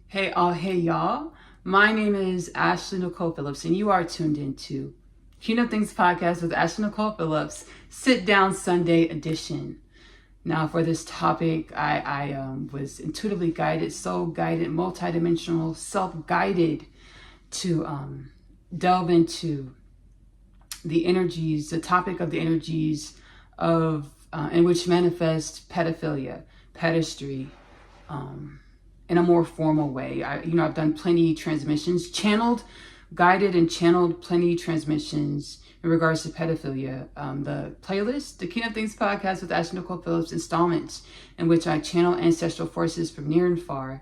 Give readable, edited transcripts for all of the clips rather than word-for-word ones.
Hey y'all. My name is Ashley-Nicole Phillips, and you are tuned into Kingdom Things Podcast with Ashley-Nicole Phillips, Sit Down Sunday edition. Now, for this topic, I was intuitively guided, soul guided, multidimensional, self-guided to delve into the energies, the topic of the energies of in which manifest pedophilia, pedestry, in a more formal way. I've done plenty transmissions, guided and channeled plenty transmissions in regards to pedophilia. The playlist, the Kingdom Things Podcast with Ashley-Nicole Phillips, installments, in which I channel ancestral forces from near and far,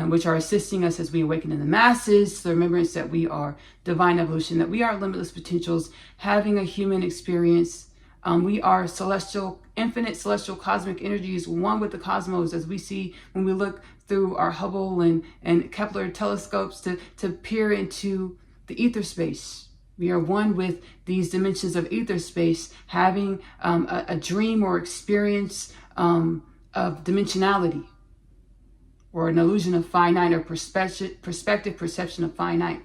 which are assisting us as we awaken in the masses to the remembrance that we are divine evolution, that we are limitless potentials, having a human experience. We are celestial, infinite celestial cosmic energies, one with the cosmos, as we see when we look through our Hubble and Kepler telescopes to peer into the ether space. We are one with these dimensions of ether space, having a dream or experience of dimensionality, or an illusion of finite, or perspective, perception of finite,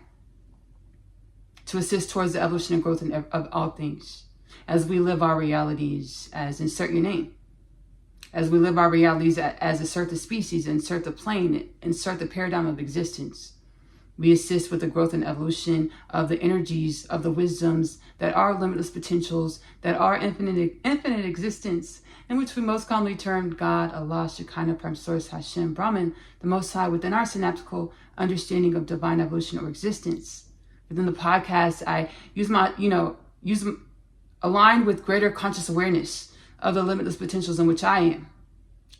to assist towards the evolution and growth of all things. As we live our realities as insert your name. As we live our realities as insert the species, insert the plane, insert the paradigm of existence. We assist with the growth and evolution of the energies, of the wisdoms that are limitless potentials, that are infinite existence, in which we most commonly term God, Allah, Shekinah, Prime Source, Hashem, Brahman, the Most High, within our synaptical understanding of divine evolution or existence. Within the podcast, I align with greater conscious awareness of the limitless potentials in which I am.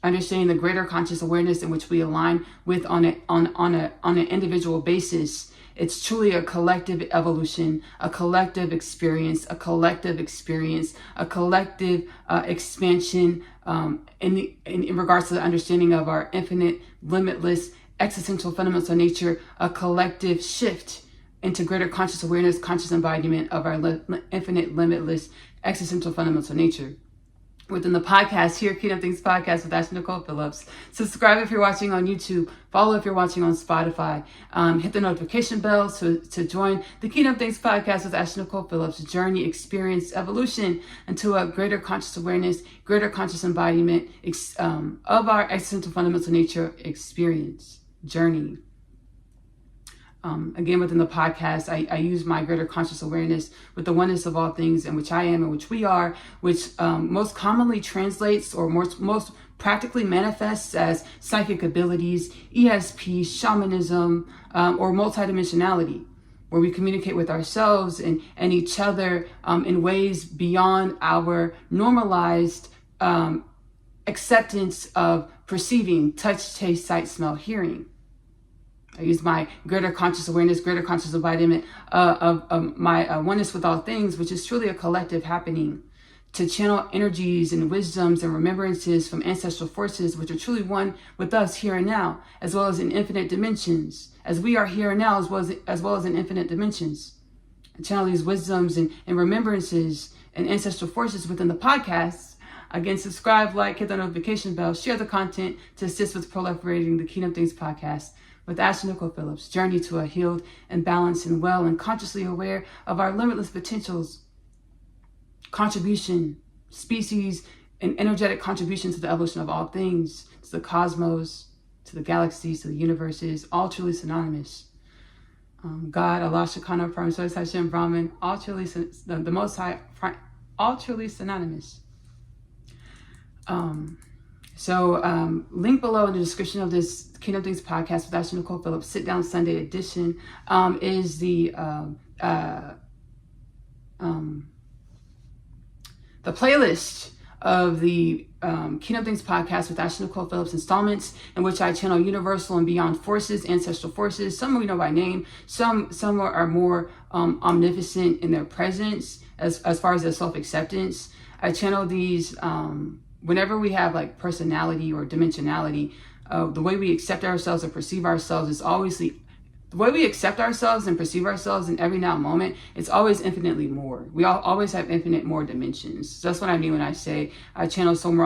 Understanding the greater conscious awareness in which we align with on an individual basis. It's truly a collective evolution, a collective experience, a collective expansion in regards to the understanding of our infinite, limitless, existential fundamental nature, a collective shift into greater conscious awareness, conscious embodiment of our infinite, limitless, existential fundamental nature. Within the podcast here, Kingdom Things Podcast with Ashley-Nicole Phillips. Subscribe if you're watching on YouTube. Follow if you're watching on Spotify. Hit the notification bell to join the Kingdom Things Podcast with Ashley-Nicole Phillips journey, experience, evolution into a greater conscious awareness, greater conscious embodiment of our existential fundamental nature experience, journey. Again, within the podcast, I use my greater conscious awareness with the oneness of all things in which I am and which we are, which most commonly translates or most practically manifests as psychic abilities, ESP, shamanism, or multidimensionality, where we communicate with ourselves and each other in ways beyond our normalized acceptance of perceiving, touch, taste, sight, smell, hearing. I use my greater conscious awareness, greater conscious embodiment of my oneness with all things, which is truly a collective happening, to channel energies and wisdoms and remembrances from ancestral forces, which are truly one with us here and now, as well as in infinite dimensions, as we are here and now, as well as in infinite dimensions. I channel these wisdoms and remembrances and ancestral forces within the podcast. Again, subscribe, like, hit the notification bell, share the content to assist with proliferating the Kingdom Things Podcast with Ashley-Nicole Phillips, journey to a healed and balanced and well and consciously aware of our limitless potentials, contribution, species, and energetic contribution to the evolution of all things, to the cosmos, to the galaxies, to the universes, all truly synonymous. God, Allah, Shekinah, Prime Source, Hashem, Brahman, all truly, the Most High, all truly synonymous. So link below in the description of this Kingdom Things Podcast with Ashley-Nicole Phillips, Sit Down Sunday edition, is the playlist of the Kingdom Things Podcast with Ashley-Nicole Phillips installments, in which I channel universal and beyond forces, ancestral forces. Some we know by name, some are more omnipotent in their presence as far as their self-acceptance. I channel these whenever we have like personality or dimensionality. The way we accept ourselves or perceive ourselves is the way we accept ourselves and perceive ourselves in every now moment, it's always infinitely more. We always have infinite more dimensions. So that's what I mean when I say I channel some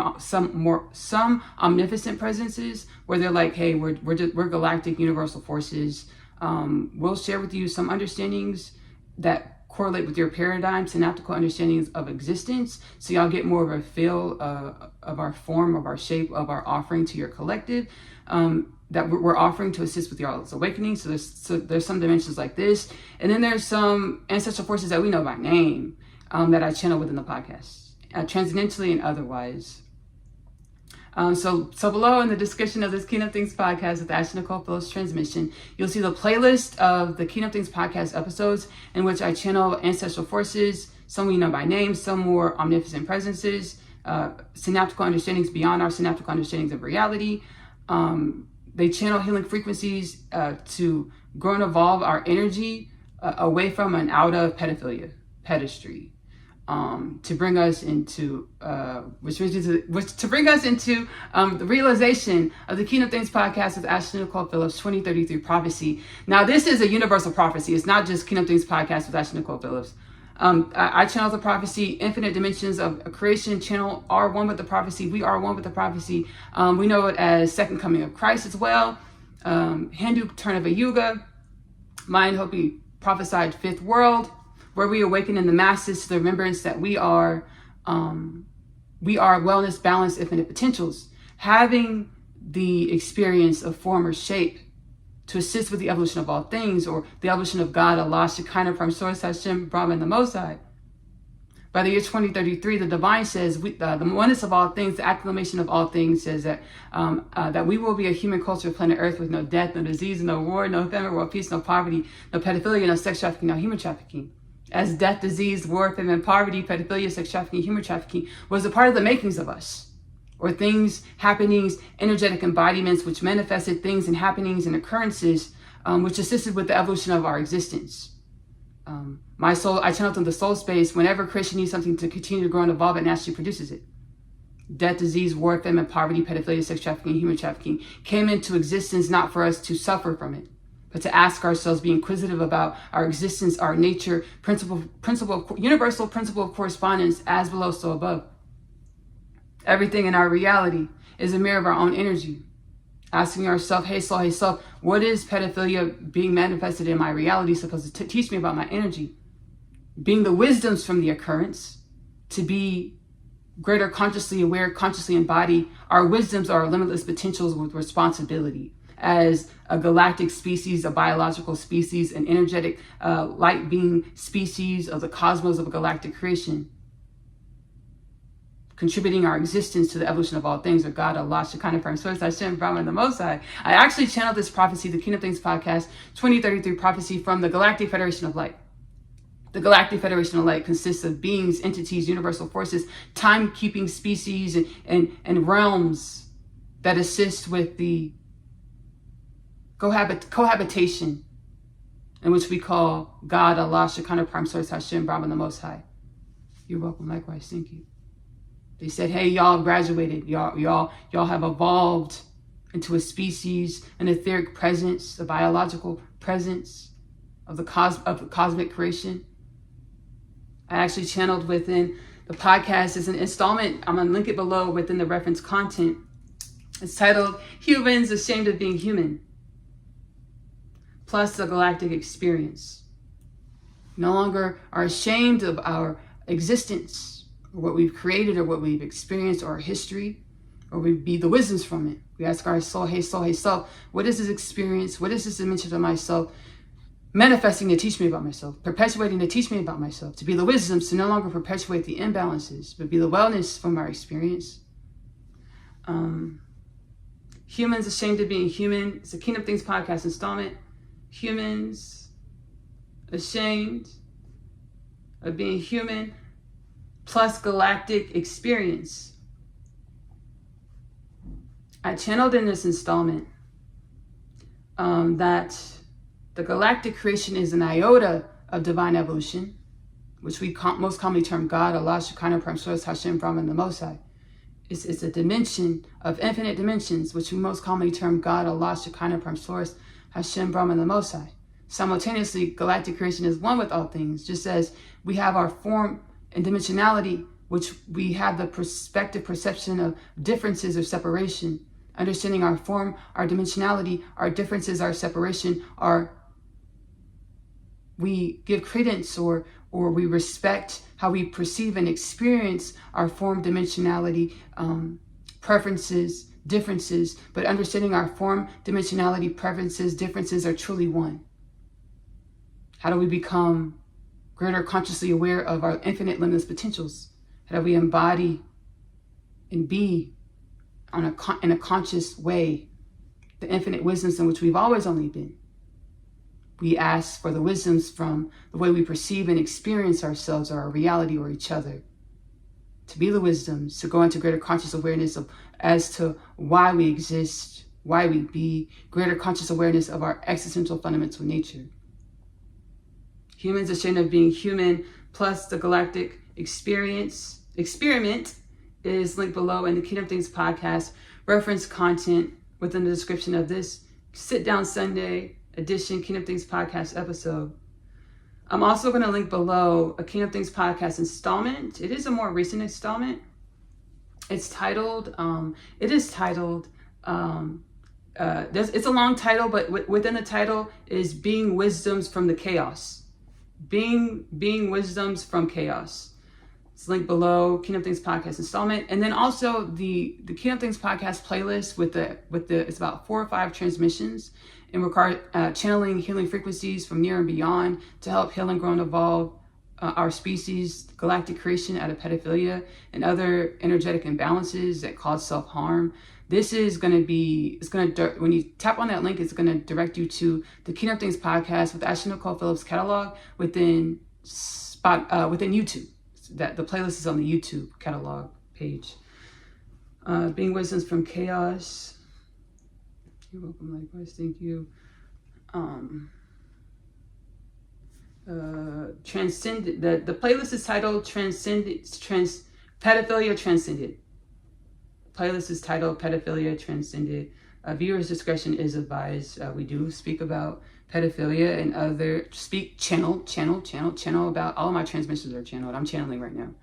omnipotent presences where they're like, hey, we're galactic universal forces. We'll share with you some understandings that correlate with your paradigm, synaptical understandings of existence, so y'all get more of a feel of our form, of our shape, of our offering to your collective. That we're offering to assist with y'all's awakening. So there's some dimensions like this, and then there's some ancestral forces that we know by name that I channel within the podcast, transcendentally and otherwise. So below in the description of this Kingdom Things podcast with Ashley-Nicole Phillips transmission, you'll see the playlist of the Kingdom Things podcast episodes in which I channel ancestral forces, some we know by name, some more omnipotent presences, synaptical understandings beyond our synaptical understandings of reality. They channel healing frequencies to grow and evolve our energy away from and out of pedophilia, pedestry, to bring us into the realization of the Kingdom Things podcast with Ashley-Nicole Phillips 2033 prophecy. Now, this is a universal prophecy. It's not just Kingdom Things podcast with Ashley-Nicole Phillips. I channel the prophecy, infinite dimensions of creation, channel are one with the prophecy. We are one with the prophecy. We know it as second coming of Christ as well. Hindu turn of a yuga. Mayan Hopi prophesied fifth world, where we awaken in the masses to the remembrance that we are wellness, balance, infinite potentials, having the experience of form or shape to assist with the evolution of all things, or the evolution of God, Allah, Shekinah, Prime Source, Hashem, Brahma, and the Most High. By the year 2033, the divine says, the oneness of all things, the acclamation of all things says that we will be a human culture of planet Earth with no death, no disease, no war, no famine, world peace, no poverty, no pedophilia, no sex trafficking, no human trafficking. As death, disease, war, famine, poverty, pedophilia, sex trafficking, human trafficking was a part of the makings of us, or things, happenings, energetic embodiments, which manifested things and happenings and occurrences, which assisted with the evolution of our existence. My soul, I channeled in the soul space. Whenever creation needs something to continue to grow and evolve, it naturally produces it. Death, disease, war, famine, poverty, pedophilia, sex trafficking, human trafficking came into existence not for us to suffer from it, but to ask ourselves, be inquisitive about our existence, our nature, universal principle of correspondence, as below, so above. Everything in our reality is a mirror of our own energy. Asking ourselves, hey soul, what is pedophilia being manifested in my reality supposed to teach me about my energy? Being the wisdoms from the occurrence, to be greater consciously aware, consciously embody. Our wisdoms are limitless potentials with responsibility. As a galactic species, a biological species, an energetic light being species of the cosmos of a galactic creation, contributing our existence to the evolution of all things, or God, Allah, Shekinah, Prime Source, Hashem, Brahma, and the Most High. I actually channeled this prophecy, the Kingdom Things podcast, 2033 prophecy, from the Galactic Federation of Light. The Galactic Federation of Light consists of beings, entities, universal forces, time-keeping species, and realms that assist with the cohabitation, in which we call God, Allah, Shekinah, Prime Source, Hashem, Brahma, and the Most High. You're welcome. Likewise. Thank you. They said, hey, y'all graduated. Y'all have evolved into a species, an etheric presence, a biological presence of the cosmic creation. I actually channeled within the podcast as an installment. I'm going to link it below within the reference content. It's titled Humans Ashamed of Being Human, plus the Galactic Experience. No longer are ashamed of our existence, or what we've created, or what we've experienced, or our history, or we be the wisdoms from it. We ask our soul, hey soul, what is this experience? What is this dimension of myself manifesting to teach me about myself, perpetuating to teach me about myself, to be the wisdoms, to no longer perpetuate the imbalances, but be the wellness from our experience. Humans Ashamed of Being Human. It's a Kingdom Things podcast installment. Humans Ashamed of Being Human, plus Galactic Experience. I channeled in this installment that the galactic creation is an iota of divine evolution, which we most commonly term God, Allah, Shekinah, Prime Source, Hashem, Brahma, and the Most High. It's a dimension of infinite dimensions, which we most commonly term God, Allah, Shekinah, Prime Source, Hashem, Brahman, the Most High. Simultaneously, galactic creation is one with all things, just as we have our form and dimensionality, which we have the perspective, perception of differences or separation. Understanding our form, our dimensionality, our differences, our separation, we give credence or we respect how we perceive and experience our form, dimensionality, preferences, differences, but understanding our form, dimensionality, preferences, differences are truly one. How do we become greater consciously aware of our infinite limitless potentials? How do we embody and be in a conscious way the infinite wisdoms in which we've always only been? We ask for the wisdoms from the way we perceive and experience ourselves or our reality or each other. To be the wisdoms, to go into greater conscious awareness as to why we exist, why we be, greater conscious awareness of our existential fundamental nature. Humans ashamed of being human, plus the galactic experiment is linked below in the Kingdom Things podcast. Reference content within the description of this Sit Down Sunday edition Kingdom Things podcast episode. I'm also going to link below a Kingdom Things podcast installment. It is a more recent installment. It's titled, it's a long title, but within the title is Being Wisdoms from the Chaos. Being Wisdoms from Chaos. It's linked below, Kingdom Things podcast installment. And then also the Kingdom Things podcast playlist with the it's about 4 or 5 transmissions in regard channeling healing frequencies from near and beyond to help heal and grow and evolve our species, galactic creation out of pedophilia and other energetic imbalances that cause self-harm. This is going to when you tap on that link, it's going to direct you to the Kingdom Things podcast with Ashley-Nicole Phillips catalog within YouTube. That the playlist is on the YouTube catalog page. Being Wisdoms from Chaos. You're welcome, likewise. Thank you. Transcended. The playlist is titled Pedophilia Transcended. Playlist is titled Pedophilia Transcended. Viewers' discretion is advised. We do speak about pedophilia and other channel about all of my transmissions are channeled. I'm channeling right now.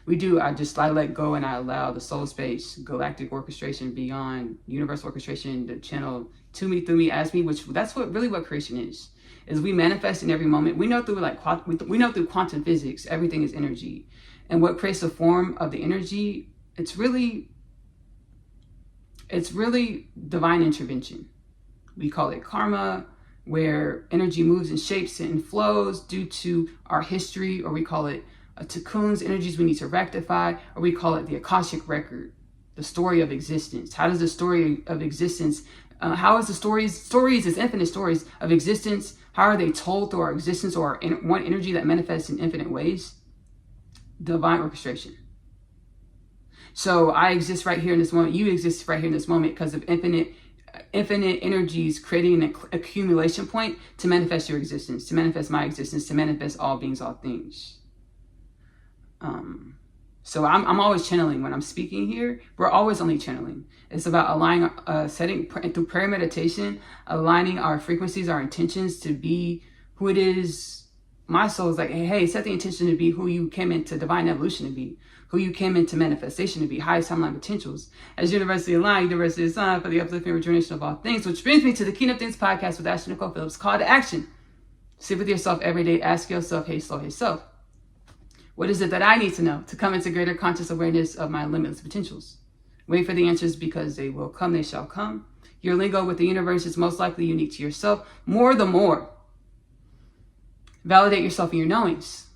I let go and I allow the soul space, galactic orchestration, beyond universal orchestration to channel to me, through me, as me, which that's what creation is we manifest in every moment. We know through through quantum physics, everything is energy. And what creates the form of the energy, it's really divine intervention. We call it karma, where energy moves and shapes and flows due to our history, or we call it tikkun, energies we need to rectify, or we call it the Akashic record, the story of existence. How does the story of existence, how is the stories is infinite stories of existence, how are they told through our existence or one energy that manifests in infinite ways? Divine orchestration. So I exist right here in this moment, you exist right here in this moment because of infinite energies creating an accumulation point to manifest your existence, to manifest my existence, to manifest all beings, all things. So I'm always channeling when I'm speaking here. We're always only channeling. It's about aligning, through prayer meditation, aligning our frequencies, our intentions to be who it is. My soul is like, hey, set the intention to be who you came into divine evolution to be, who you came into manifestation to be, highest timeline potentials. As universally aligned, universally assigned for the uplifting rejuvenation of all things, which brings me to the Kingdom Things podcast with Ashley-Nicole Phillips. Call to action. Sit with yourself every day. Ask yourself, hey, soul, hey, self. What is it that I need to know to come into greater conscious awareness of my limitless potentials? Wait for the answers because they will come, they shall come. Your lingo with the universe is most likely unique to yourself. More the more. Validate yourself in your knowings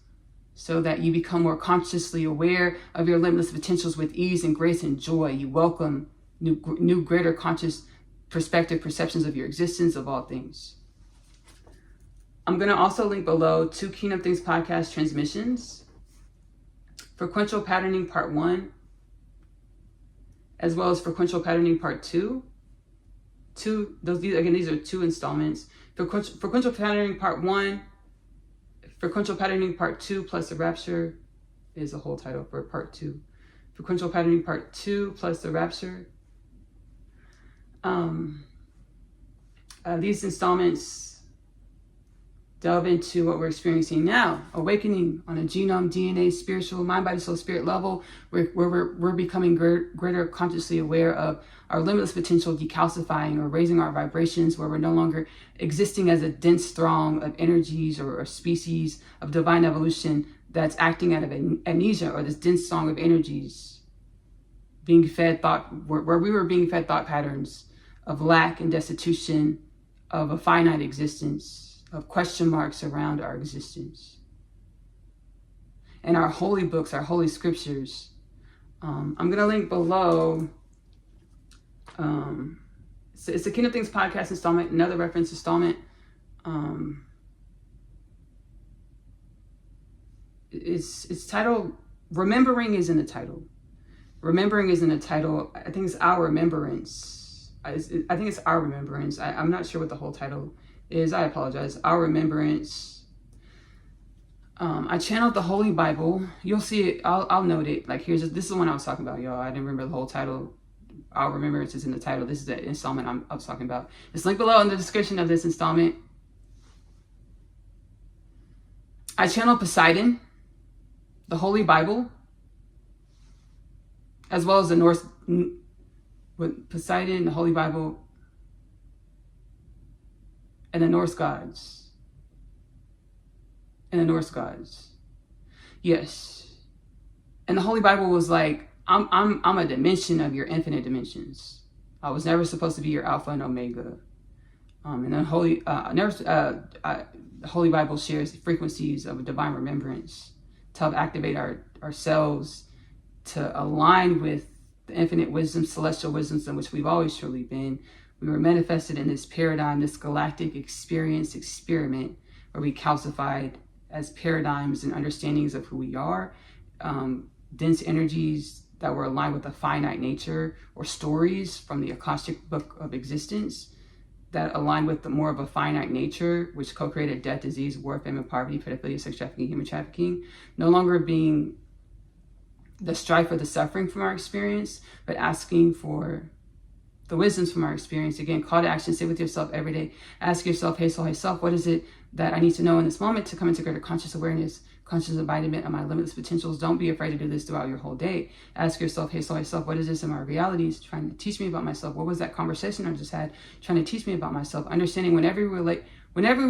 so that you become more consciously aware of your limitless potentials with ease and grace and joy. You welcome new greater conscious perspective, perceptions of your existence, of all things. I'm going to also link below 2 Kingdom Things podcast transmissions. Frequential Patterning Part 1, as well as Frequential Patterning Part 2. These are 2 installments. Frequential Patterning Part 1, Frequential Patterning Part 2 plus the Rapture is the whole title for Part 2. Frequential Patterning Part 2 plus the Rapture. These installments delve into what we're experiencing now, awakening on a genome, DNA, spiritual, mind, body, soul, spirit level, where we're becoming greater consciously aware of our limitless potential, decalcifying or raising our vibrations, where we're no longer existing as a dense throng of energies or species of divine evolution that's acting out of amnesia, or this dense song of energies being fed thought, where we were being fed thought patterns of lack and destitution, of a finite existence, of question marks around our existence. And our holy books, our holy scriptures, I'm going to link below. It's the Kingdom Things podcast installment, another reference installment. It's titled, Remembering is in the title. Remembering is in the title. I think it's Our Remembrance. I think it's Our Remembrance. I'm not sure what the whole title is. I apologize. Our Remembrance. I channeled the Holy Bible. You'll see it. I'll note it. Like, this is the one I was talking about, y'all. I didn't remember the whole title. Our Remembrance is in the title. This is the installment I was talking about. It's linked below in the description of this installment. I channeled Poseidon, the Holy Bible, as well as the Norse, with Poseidon, the Holy Bible, and the Norse gods. And the Norse gods. Yes. And the Holy Bible was like, I'm a dimension of your infinite dimensions. I was never supposed to be your Alpha and Omega. And the Holy Bible shares frequencies of a divine remembrance to help activate ourselves to align with the infinite wisdom, celestial wisdoms in which we've always truly been. We were manifested in this paradigm, this galactic experience, experiment, where we calcified as paradigms and understandings of who we are, dense energies that were aligned with a finite nature, or stories from the Akashic Book of Existence that aligned with more of a finite nature, which co-created death, disease, war, famine, poverty, pedophilia, sex trafficking, human trafficking, no longer being the strife or the suffering from our experience, but asking for the wisdoms from our experience. Again, call to action, sit with yourself every day. Ask yourself, hey soul, hey self, what is it that I need to know in this moment to come into greater conscious awareness, conscious embodiment of my limitless potentials? Don't be afraid to do this throughout your whole day. Ask yourself, hey soul, hey self, what is this in my realities trying to teach me about myself? What was that conversation I just had trying to teach me about myself? Understanding whenever we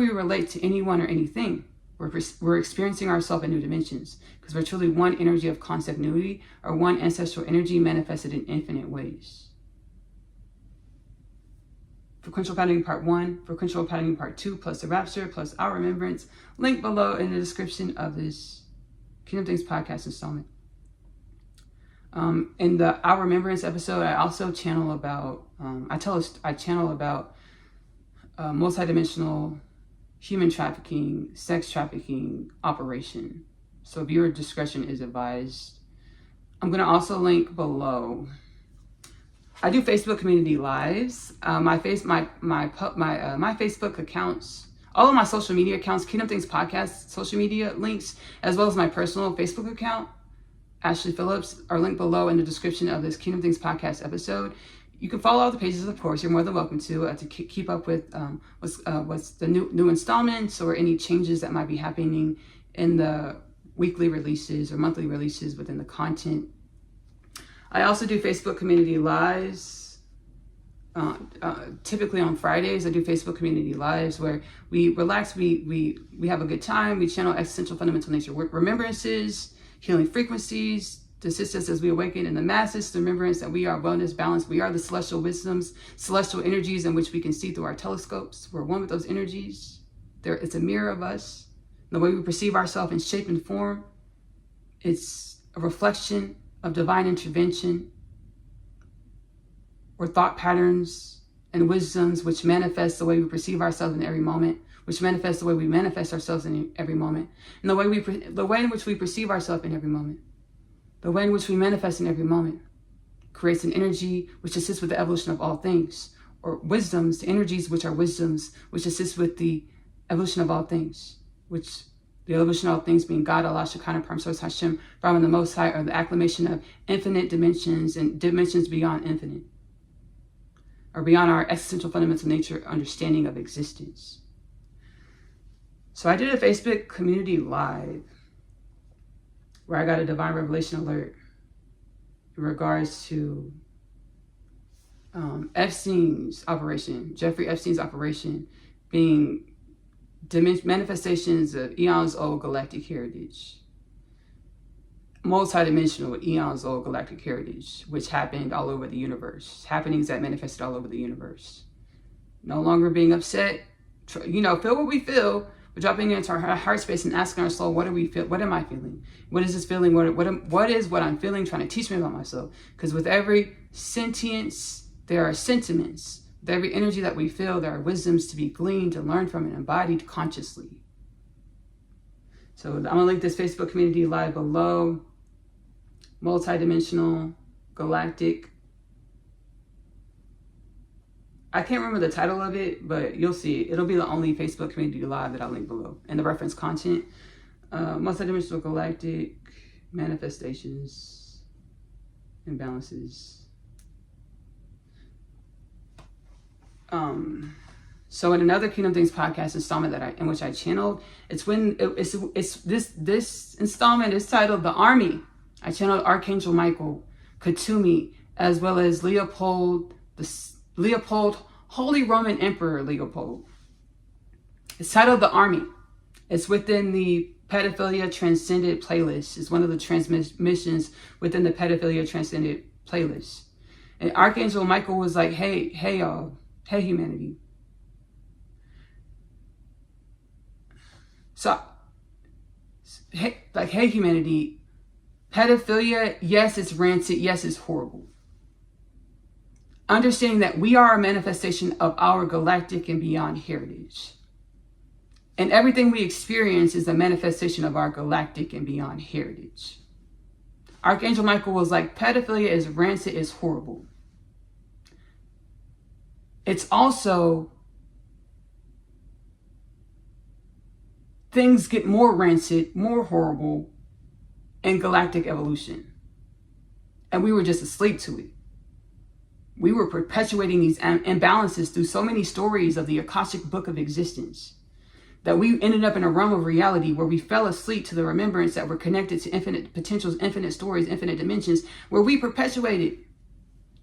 relate to anyone or anything, we're experiencing ourselves in new dimensions, because we're truly one energy of continuity, or one ancestral energy manifested in infinite ways. Frequential patterning part 1, frequential patterning part 2, plus the rapture, plus our remembrance, link below in the description of this Kingdom Things podcast installment. In the Our Remembrance episode, I also channel about, I channel about multidimensional human trafficking, sex trafficking operation. So viewer discretion is advised. I'm going to also link below. I do Facebook community lives. My Facebook accounts, all of my social media accounts, Kingdom Things podcast social media links, as well as my personal Facebook account, Ashley Phillips, are linked below in the description of this Kingdom Things podcast episode. You can follow all the pages, of course. You're more than welcome to keep up with what's the new installments or any changes that might be happening in the weekly releases or monthly releases within the content. I also do Facebook community lives. Typically on Fridays, I do Facebook community lives where we relax, we have a good time, we channel existential fundamental nature remembrances, healing frequencies, to assist us as we awaken in the masses, the remembrance that we are wellness, balance. We are the celestial wisdoms, celestial energies in which we can see through our telescopes. We're one with those energies. It's a mirror of us. The way we perceive ourselves in shape and form, it's a reflection of divine intervention or thought patterns and wisdoms which manifest the way we perceive ourselves in every moment, which manifest the way we manifest ourselves in every moment, and the way in which we perceive ourselves in every moment, the way in which we manifest in every moment creates an energy which assists with the evolution of all things, or wisdoms, the energies which are wisdoms, which assist with the evolution of all things, which the evolution of all things being God, Allah, Shekinah, Prime Source, Hashem, Brahman, the Most High, or the acclamation of infinite dimensions and dimensions beyond infinite. or beyond our existential fundamental nature understanding of existence. So I did a Facebook community live where I got a divine revelation alert in regards to Epstein's operation, Jeffrey Epstein's operation, being manifestations of eons old galactic heritage, multidimensional eons old galactic heritage, which happened all over the universe, happenings that manifested all over the universe. No longer being upset, feel what we feel. We're dropping into our heart space and asking our soul, what do we feel? What am I feeling? What is this feeling? What is what I'm feeling trying to teach me about myself? Because with every sentience, there are sentiments. With every energy that we feel, there are wisdoms to be gleaned, to learn from, and embodied consciously. So I'm going to link this Facebook community live below. Multidimensional, galactic. I can't remember the title of it, but you'll see it. It'll be the only Facebook community live that I'll link below. And the reference content, multidimensional galactic manifestations, imbalances. So in another Kingdom Things podcast installment in which I channeled, this installment is titled The Army. I channeled Archangel Michael, Katumi, as well as Leopold, Holy Roman Emperor Leopold. It's titled The Army. It's within the Pedophilia Transcended playlist. It's one of the transmissions within the Pedophilia Transcended playlist. And Archangel Michael was like, hey y'all, hey humanity. So, hey humanity, pedophilia, yes, it's rancid, yes, it's horrible. Understanding that we are a manifestation of our galactic and beyond heritage. And everything we experience is a manifestation of our galactic and beyond heritage. Archangel Michael was like, pedophilia is rancid, is horrible. It's also, things get more rancid, more horrible in galactic evolution. And we were just asleep to it. We were perpetuating these imbalances through so many stories of the Akashic Book of Existence that we ended up in a realm of reality where we fell asleep to the remembrance that we're connected to infinite potentials, infinite stories, infinite dimensions, where we perpetuated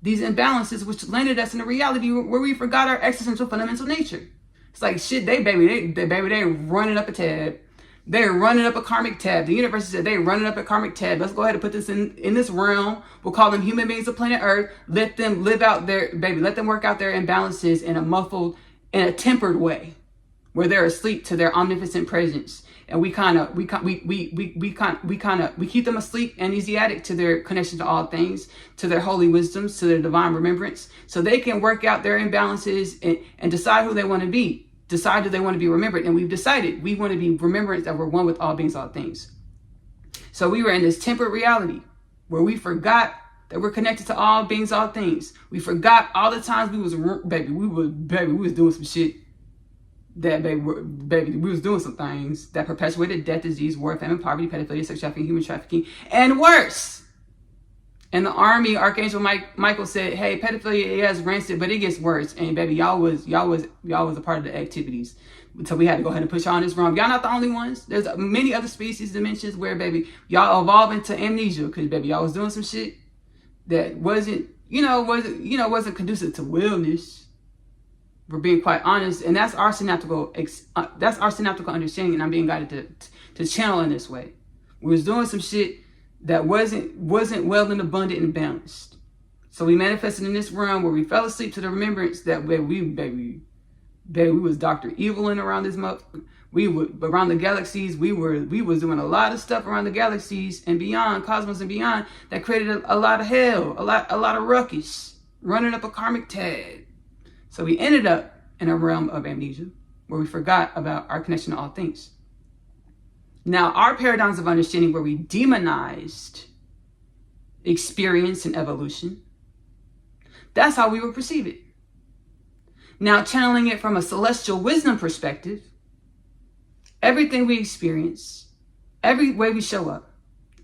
these imbalances, which landed us in a reality where we forgot our existential fundamental nature. It's like, shit, they running up a tab. They're running up a karmic tab. The universe said they're running up a karmic tab. Let's go ahead and put this in this realm. We'll call them human beings of planet Earth. Let them live out let them work out their imbalances in a tempered way, where they're asleep to their omnipotent presence. And we keep them asleep and amnesiac to their connection to all things, to their holy wisdoms, to their divine remembrance, so they can work out their imbalances and decide who they want to be. Decide that they want to be remembered. And we've decided we want to be remembered that we're one with all beings, all things. So we were in this tempered reality where we forgot that we're connected to all beings, all things. We forgot all the times we was doing some shit that we was doing some things that perpetuated death, disease, war, famine, poverty, pedophilia, sex trafficking, human trafficking, and worse. And the army, Archangel Michael said, hey, pedophilia, it has rancid, but it gets worse. And baby, y'all was a part of the activities. So we had to go ahead and push y'all in this realm. Y'all not the only ones. There's many other species, dimensions where, baby, y'all evolve into amnesia. Because, baby, y'all was doing some shit that wasn't conducive to wellness. We're being quite honest. And that's our synaptical understanding. And I'm being guided to channel in this way. We was doing some shit that wasn't well and abundant and balanced. So we manifested in this realm where we fell asleep to the remembrance that we was Dr. Evil and around this month. Around the galaxies, we was doing a lot of stuff around the galaxies and beyond, cosmos and beyond, that created a lot of hell, a lot of ruckus, running up a karmic tab. So we ended up in a realm of amnesia where we forgot about our connection to all things. Now, our paradigms of understanding where we demonized experience and evolution, that's how we would perceive it. Now, channeling it from a celestial wisdom perspective, everything we experience, every way we show up,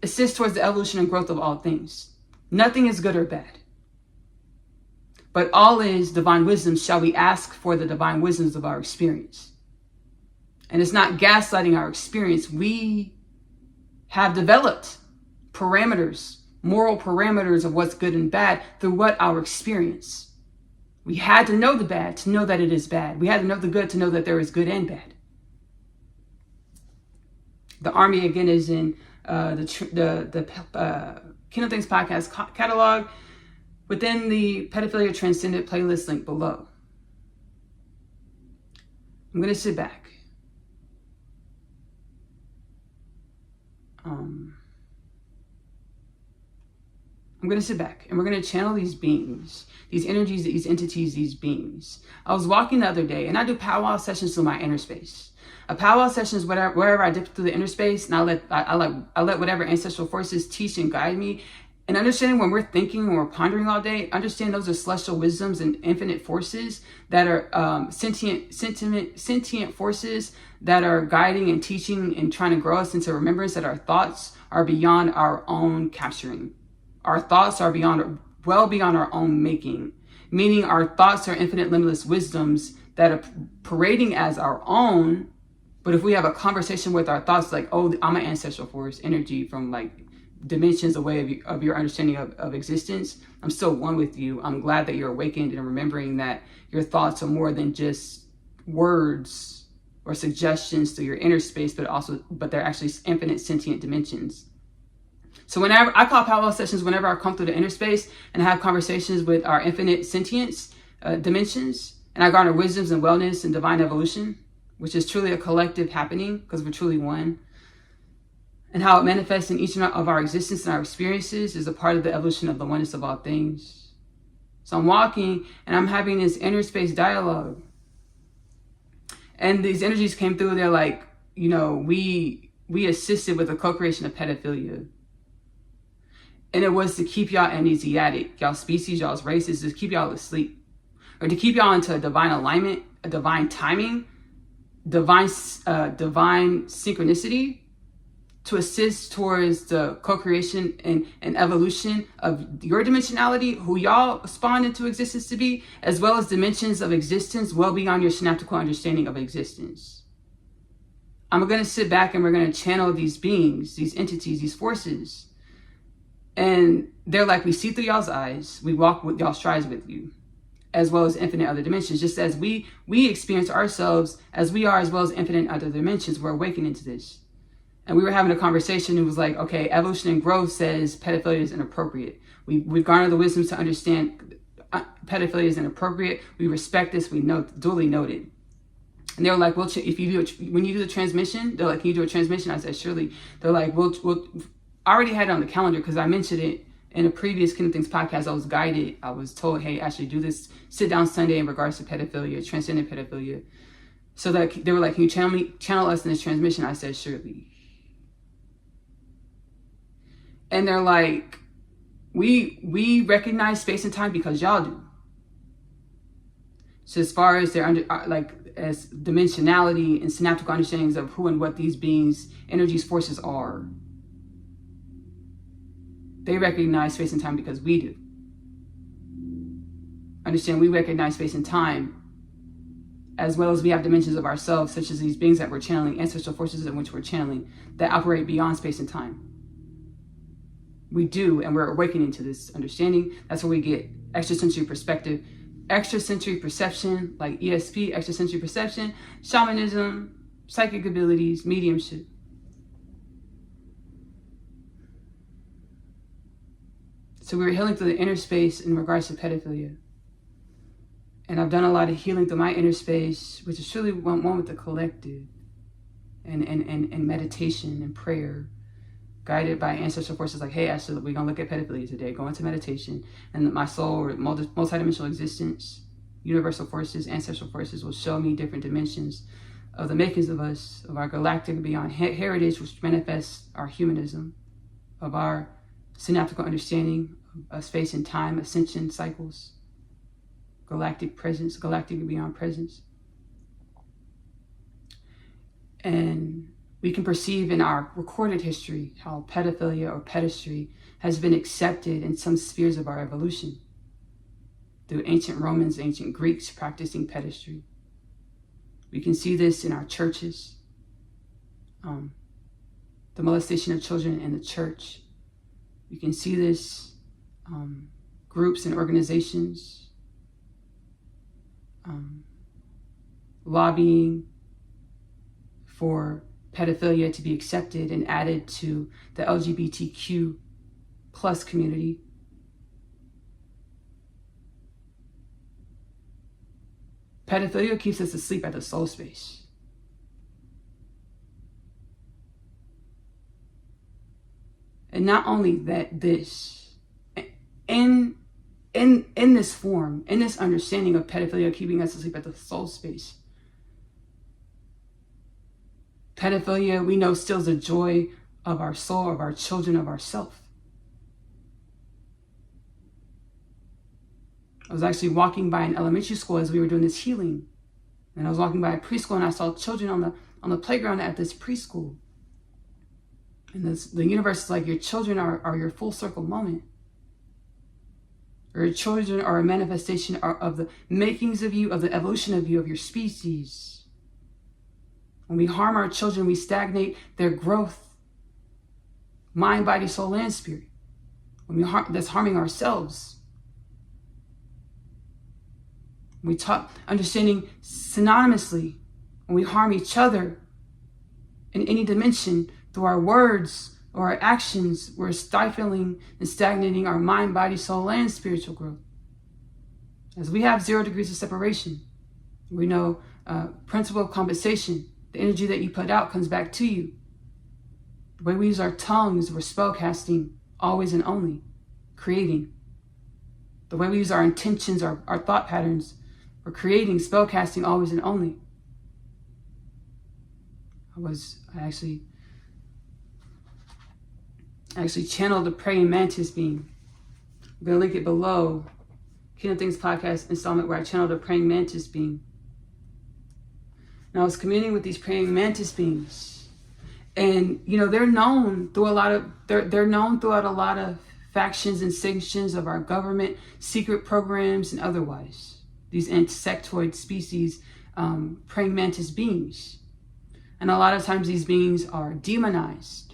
assists towards the evolution and growth of all things. Nothing is good or bad. But all is divine wisdom. Shall we ask for the divine wisdoms of our experience? And it's not gaslighting our experience. We have developed parameters, moral parameters of what's good and bad through what our experience. We had to know the bad to know that it is bad. We had to know the good to know that there is good and bad. The Army, again, is in the Kingdom Things podcast catalog within the Pedophilia Transcendent playlist link below. I'm going to sit back. I'm going to sit back and we're going to channel these beings, these energies, these entities, these beings. I was walking the other day and I do powwow sessions through my inner space. A powwow session is wherever I dip through the inner space and I let whatever ancestral forces teach and guide me. And understanding when we're thinking and we're pondering all day, understand those are celestial wisdoms and infinite forces that are sentient forces that are guiding and teaching and trying to grow us into remembrance that our thoughts are beyond our own capturing. Our thoughts are well beyond our own making, meaning our thoughts are infinite, limitless wisdoms that are parading as our own. But if we have a conversation with our thoughts, like, oh, I'm an ancestral force energy from like dimensions away of your understanding of existence, I'm still one with you. I'm glad that you're awakened and remembering that your thoughts are more than just words or suggestions through your inner space, but they're actually infinite sentient dimensions. So whenever I call powwow sessions, whenever I come through the inner space and have conversations with our infinite sentience dimensions, and I garner wisdoms and wellness and divine evolution, which is truly a collective happening because we're truly one, and how it manifests in each of our existence and our experiences is a part of the evolution of the oneness of all things. So I'm walking and I'm having this inner space dialogue. And these energies came through. They're like, you know, we assisted with the co-creation of pedophilia. And it was to keep y'all amnesiatic, y'all species, y'all's races, to keep y'all asleep. Or to keep y'all into a divine alignment, a divine timing, divine synchronicity, to assist towards the co-creation and evolution of your dimensionality, who y'all spawned into existence to be, as well as dimensions of existence well beyond your synaptical understanding of existence. I'm going to sit back and we're going to channel these beings, these entities, these forces. And they're like, we see through y'all's eyes, we walk with y'all strides with you, as well as infinite other dimensions, just as we experience ourselves as we are, as well as infinite other dimensions. We're awakening to this. And we were having a conversation. It was like, okay, evolution and growth says pedophilia is inappropriate. We've garnered the wisdom to understand pedophilia is inappropriate. We respect this. We know, duly noted. And they were like, well, if you do, when you do the transmission, they're like, can you do a transmission? I said, surely. They're like, we'll I already had it on the calendar because I mentioned it in a previous Kingdom Things podcast. I was guided. I was told, hey, Ashley, do this sit down Sunday in regards to pedophilia, transcendent pedophilia. So that they were like, can you channel us in this transmission? I said, surely. And they're like, we recognize space and time because y'all do. So as far as their as dimensionality and synaptical understandings of who and what these beings, energies, forces are, they recognize space and time because we do. Understand, we recognize space and time as well as we have dimensions of ourselves, such as these beings that we're channeling, ancestral forces in which we're channeling, that operate beyond space and time. We do, and we're awakening to this understanding. That's where we get extrasensory perspective, extrasensory perception, like ESP, extrasensory perception, shamanism, psychic abilities, mediumship. So we were healing through the inner space in regards to pedophilia. And I've done a lot of healing through my inner space, which is truly one with the collective, and meditation and prayer, guided by ancestral forces like, hey, Ashley, we're going to look at pedophilia today. Go into meditation. And my soul, or multidimensional existence, universal forces, ancestral forces will show me different dimensions of the makings of us, of our galactic beyond heritage, which manifests our humanism, of our synaptical understanding of space and time, ascension cycles, galactic presence, galactic and beyond presence. And we can perceive in our recorded history how pedophilia or pedestry has been accepted in some spheres of our evolution. through ancient Romans, ancient Greeks practicing pedestry. We can see this in our churches. The molestation of children in the church. You can see this groups and organizations lobbying for pedophilia to be accepted and added to the LGBTQ plus community. Pedophilia keeps us asleep at the soul space. And not only that, in this form, in this understanding of pedophilia keeping us asleep at the soul space, pedophilia, we know, steals the joy of our soul, of our children, of ourself. I was actually walking by an elementary school as we were doing this healing. And I was walking by a preschool and I saw children on the playground at this preschool. And the universe is like, your children are your full circle moment. Or your children are a manifestation of the makings of you, of the evolution of you, of your species. When we harm our children, we stagnate their growth, mind, body, soul, and spirit. When that's harming ourselves. We talk understanding synonymously. When we harm each other in any dimension through our words or our actions, we're stifling and stagnating our mind, body, soul, and spiritual growth. As we have 0 degrees of separation, we know principle of compensation. The energy that you put out comes back to you. The way we use our tongues, we're spellcasting always and only, creating. The way we use our intentions, our thought patterns, we're creating, spellcasting always and only. I actually channeled the praying mantis being. I'm going to link it below. Kingdom Things Podcast installment where I channeled the praying mantis being. And I was communing with these praying mantis beings. And, they're known through they're known throughout a lot of factions and sections of our government, secret programs and otherwise. These insectoid species, praying mantis beings. And a lot of times these beings are demonized.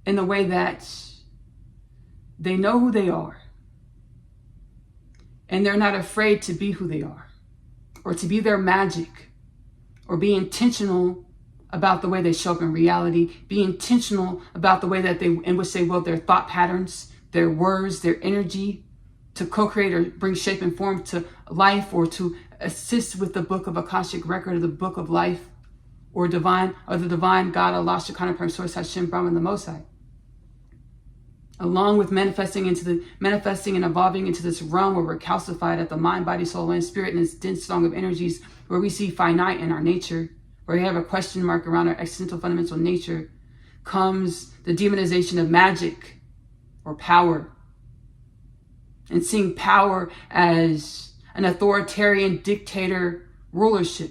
In the way that they know who they are. And they're not afraid to be who they are. Or to be their magic. Or be intentional about the way they show up in reality. Be intentional about the way that in which they will their thought patterns, their words, their energy, to co-create or bring shape and form to life, or to assist with the book of Akashic record, or the book of life, or the divine God, Allah, Shekinah, Prime Source, Hashem, Brahman, the Most High. Along with manifesting and evolving into this realm where we're calcified at the mind, body, soul, and spirit in this dense song of energies, where we see finite in our nature, where we have a question mark around our existential fundamental nature, comes the demonization of magic or power. And seeing power as an authoritarian dictator rulership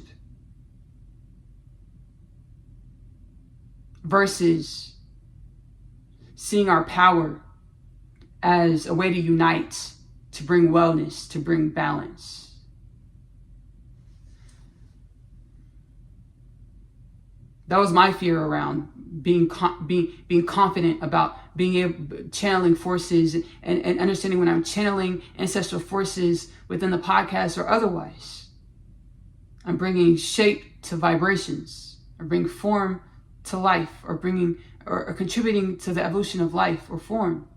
versus seeing our power as a way to unite, to bring wellness, to bring balance. That was my fear around being confident about being able channeling forces and understanding when I'm channeling ancestral forces within the podcast or otherwise. I'm bringing shape to vibrations, or bring form to life, or or contributing to the evolution of life or form.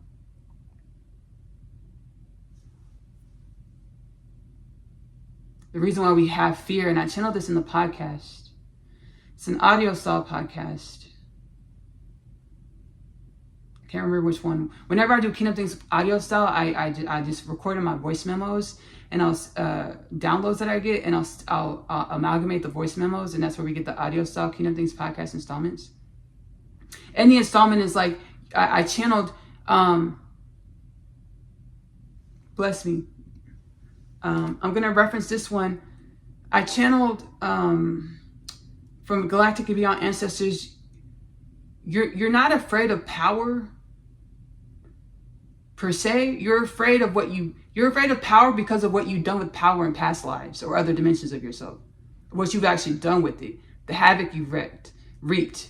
The reason why we have fear, and I channeled this in the podcast, it's an audio style podcast. I can't remember which one. Whenever I do Kingdom Things audio style, I just record in my voice memos, and I'll downloads that I get, and I'll amalgamate the voice memos, and that's where we get the audio style Kingdom Things podcast installments. And the installment is like, I channeled, bless me. I'm going to reference this one. I channeled from Galactic and Beyond Ancestors. You're not afraid of power. per se. You're afraid of you're afraid of power because of what you've done with power in past lives or other dimensions of yourself. What you've actually done with it, the havoc you've reaped,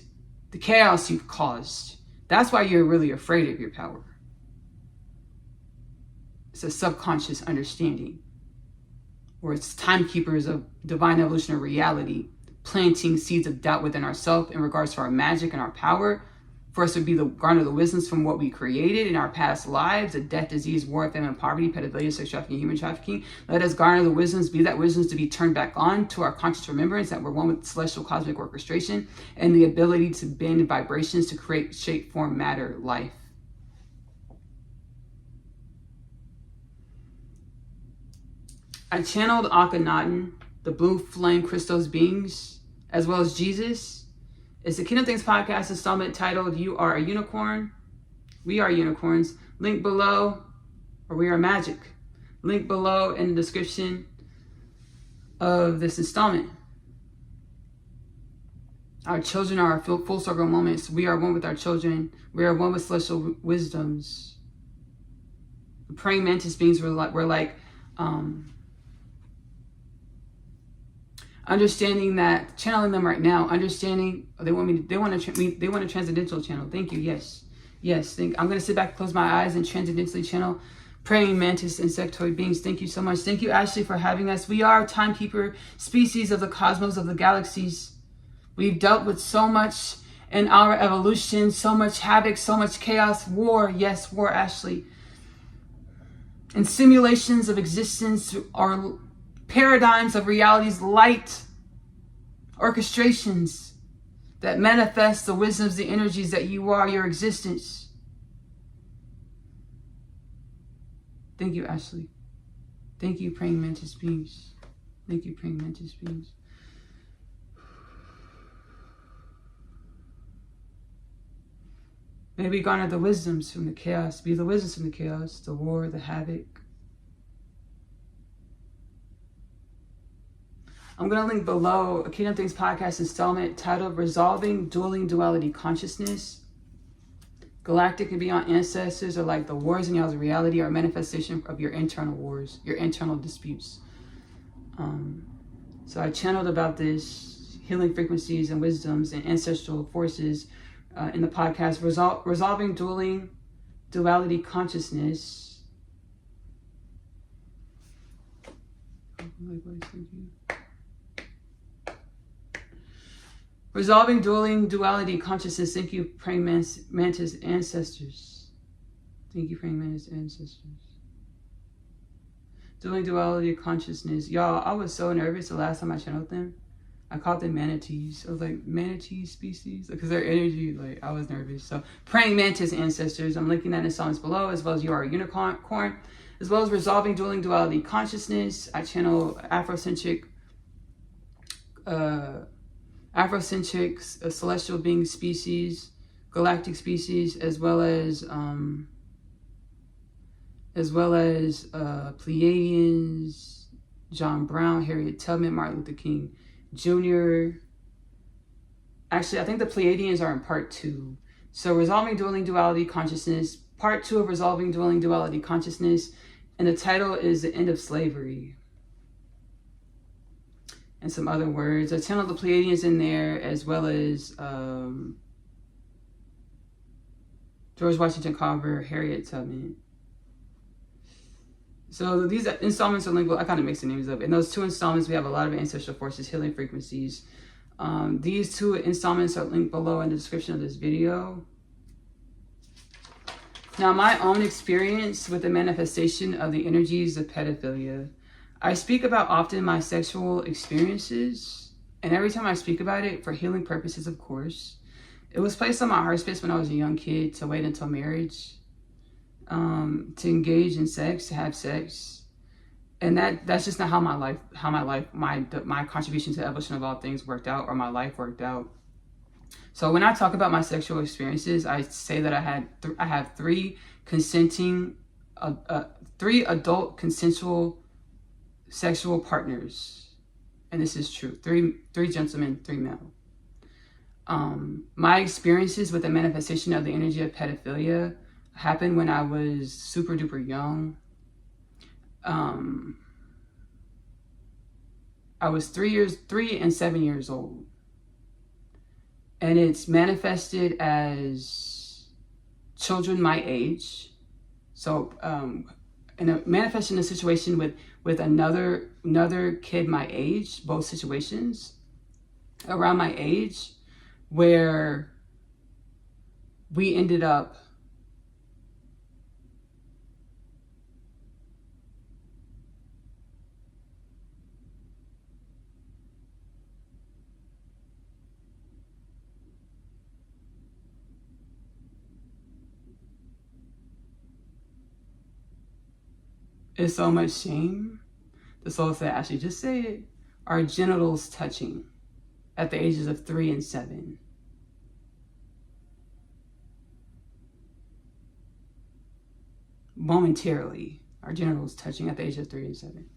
the chaos you've caused. That's why you're really afraid of your power. It's a subconscious understanding, or it's timekeepers of divine evolutionary reality, planting seeds of doubt within ourselves in regards to our magic and our power, for us to be garner the wisdoms from what we created in our past lives, of death, disease, war, famine, poverty, pedophilia, sex trafficking, human trafficking. Let us garner the wisdoms, be that wisdoms to be turned back on to our conscious remembrance that we're one with celestial cosmic orchestration and the ability to bend vibrations to create shape, form, matter, life. I channeled Akhenaten, the blue flame crystals beings, as well as Jesus. It's the Kingdom Things podcast installment titled You Are a Unicorn. We are unicorns. Link below, or we are magic. Link below in the description of this installment. Our children are full circle moments. We are one with our children. We are one with celestial wisdoms. The praying mantis beings were like understanding that, channeling them right now, understanding they want a transcendental channel. Thank you. Yes. I'm going to sit back, close my eyes, and transcendentally channel praying mantis insectoid beings. Thank you so much. Thank you, Ashley, for having us. We are timekeeper species of the cosmos, of the galaxies. We've dealt with so much in our evolution, so much havoc, so much chaos, war. Yes, war, Ashley. And simulations of existence are paradigms of realities, light orchestrations that manifest the wisdoms, the energies that you are, your existence. Thank you, Ashley. Thank you, praying mantis beings. Thank you, praying mantis beings. May we garner the wisdoms from the chaos, be the wisdoms from the chaos, the war, the havoc. I'm going to link below a Kingdom Things podcast installment titled Resolving Dueling Duality Consciousness. Galactic and beyond ancestors are like the wars in y'all's reality are a manifestation of your internal wars, your internal disputes. So I channeled about this, healing frequencies and wisdoms and ancestral forces in the podcast, Resolving Dueling Duality Consciousness. Resolving Dueling Duality Consciousness. Thank you, praying mantis ancestors. Thank you, praying mantis ancestors. Dueling Duality Consciousness. Y'all, I was so nervous the last time I channeled them. I called them manatees. I was like, manatee species? Because their energy, like, I was nervous. So, praying mantis ancestors. I'm linking that in songs below, as well as You Are a Unicorn, as well as Resolving Dueling Duality Consciousness. I channel Afrocentric celestial being species, galactic species, as well as Pleiadians, John Brown, Harriet Tubman, Martin Luther King Jr. Actually, I think the Pleiadians are in part 2. So Resolving Dueling Duality Consciousness, part 2 of Resolving Dueling Duality Consciousness, and the title is The End of Slavery. And some other words. I channeled the Pleiadians in there, as well as George Washington Carver, Harriet Tubman. So these installments are linked. I kind of mix the names up. In those 2 installments, we have a lot of ancestral forces, healing frequencies. These 2 installments are linked below in the description of this video. Now, my own experience with the manifestation of the energies of pedophilia. I speak about often my sexual experiences, and every time I speak about it, for healing purposes, of course, it was placed on my heart space when I was a young kid to wait until marriage, to engage in sex, to have sex, and that's just not how my contribution to the evolution of all things worked out, or my life worked out. So when I talk about my sexual experiences, I say that I have 3 adult consensual sexual partners, and this is true. 3 gentlemen, 3 male. My experiences with the manifestation of the energy of pedophilia, happened when I was super duper young. I was 3 and 7 years old. And it's manifested as children my age. So, manifested in a situation with another kid my age, both situations around my age, where we ended up it's so much shame. The soul said, Ashley, just say it. Our genitals touching at the ages of 3 and 7. Momentarily, our genitals touching at the age of 3 and 7.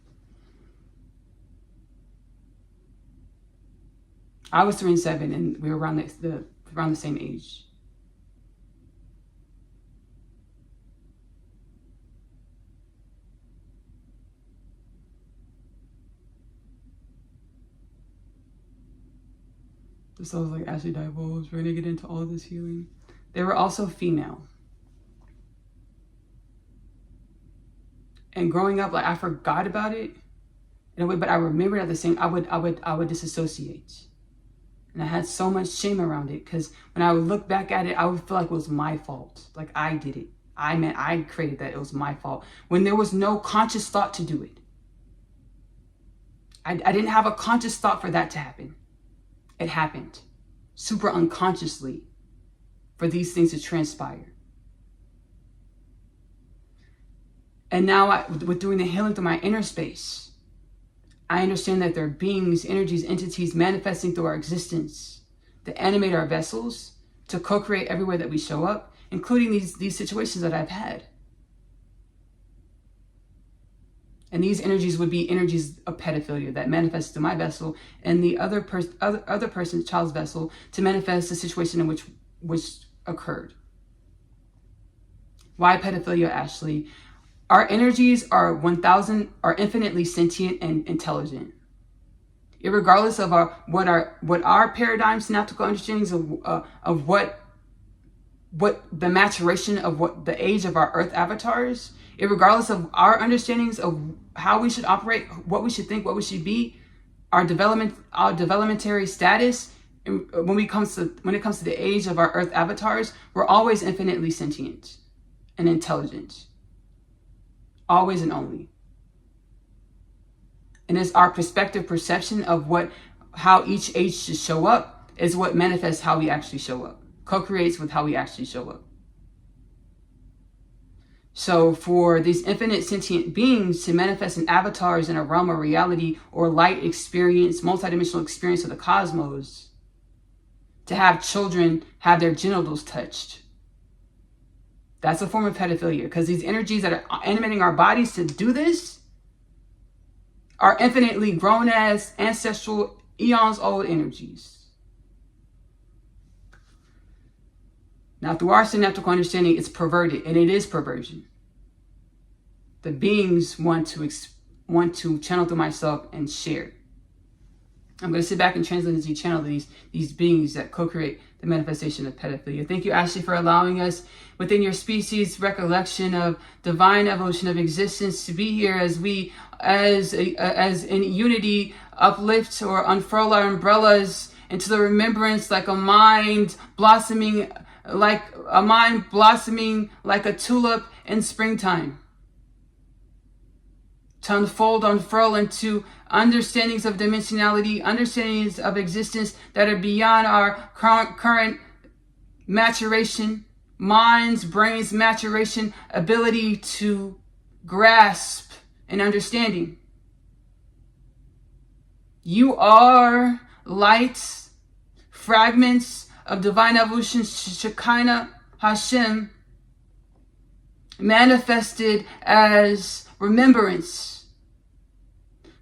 I was 3 and 7, and we were around the same age. The soul's like, Ashley, divulge. We're gonna get into all of this healing. They were also female. And growing up, like, I forgot about it in a way, but I remembered at the same. I would disassociate, and I had so much shame around it because when I would look back at it, I would feel like it was my fault. Like I did it. I created that. It was my fault when there was no conscious thought to do it. I didn't have a conscious thought for that to happen. It happened super unconsciously for these things to transpire. And now with doing the healing through my inner space, I understand that there are beings, energies, entities manifesting through our existence that animate our vessels to co-create everywhere that we show up, including these situations that I've had. And these energies would be energies of pedophilia that manifest through my vessel and the other person's child's vessel to manifest the situation in which occurred. Why pedophilia, Ashley? Our energies are infinitely sentient and intelligent. Irregardless of what our paradigm synaptical understandings of what the maturation of what the age of our earth avatars, irregardless of our understandings of how we should operate, what we should think, what we should be, our developmentary status, when it comes to the age of our earth avatars, we're always infinitely sentient and intelligent. Always and only. And it's our perspective perception of how each age should show up is what manifests how we actually show up. Co-creates with how we actually show up. So for these infinite sentient beings to manifest in avatars in a realm of reality or light experience, multidimensional experience of the cosmos, to have children have their genitals touched, that's a form of pedophilia, because these energies that are animating our bodies to do this are infinitely grown as ancestral, eons old energies. Now, through our synaptical understanding, it's perverted, and it is perversion. The beings want to channel through myself and share. I'm going to sit back and translate as you channel these beings that co-create the manifestation of pedophilia. Thank you, Ashley, for allowing us within your species recollection of divine evolution of existence to be here as we, as in unity, uplift or unfurl our umbrellas into the remembrance like a mind blossoming like a tulip in springtime. To unfold, unfurl into understandings of dimensionality, understandings of existence that are beyond our current maturation, minds, brains, maturation, ability to grasp and understanding. You are light, fragments of divine evolution, Shekinah Hashem, manifested as remembrance.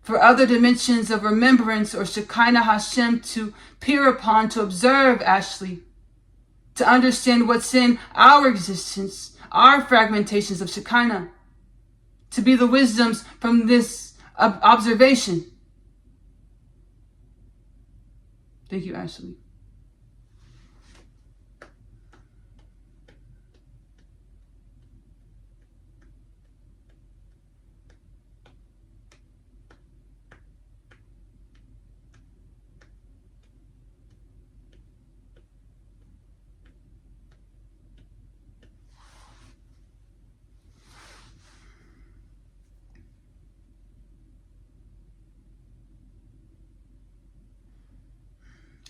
For other dimensions of remembrance or Shekinah Hashem to peer upon, to observe, Ashley, to understand what's in our existence, our fragmentations of Shekinah to be the wisdoms from this observation. Thank you, Ashley.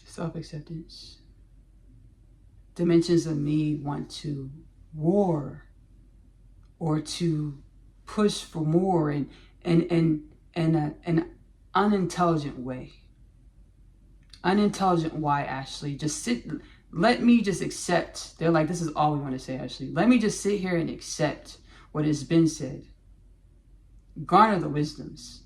Self-acceptance. Dimensions of me want to war or to push for more in an unintelligent way. Unintelligent why, Ashley? Just sit, let me just accept. They're like, this is all we want to say, Ashley. Let me just sit here and accept what has been said. Garner the wisdoms.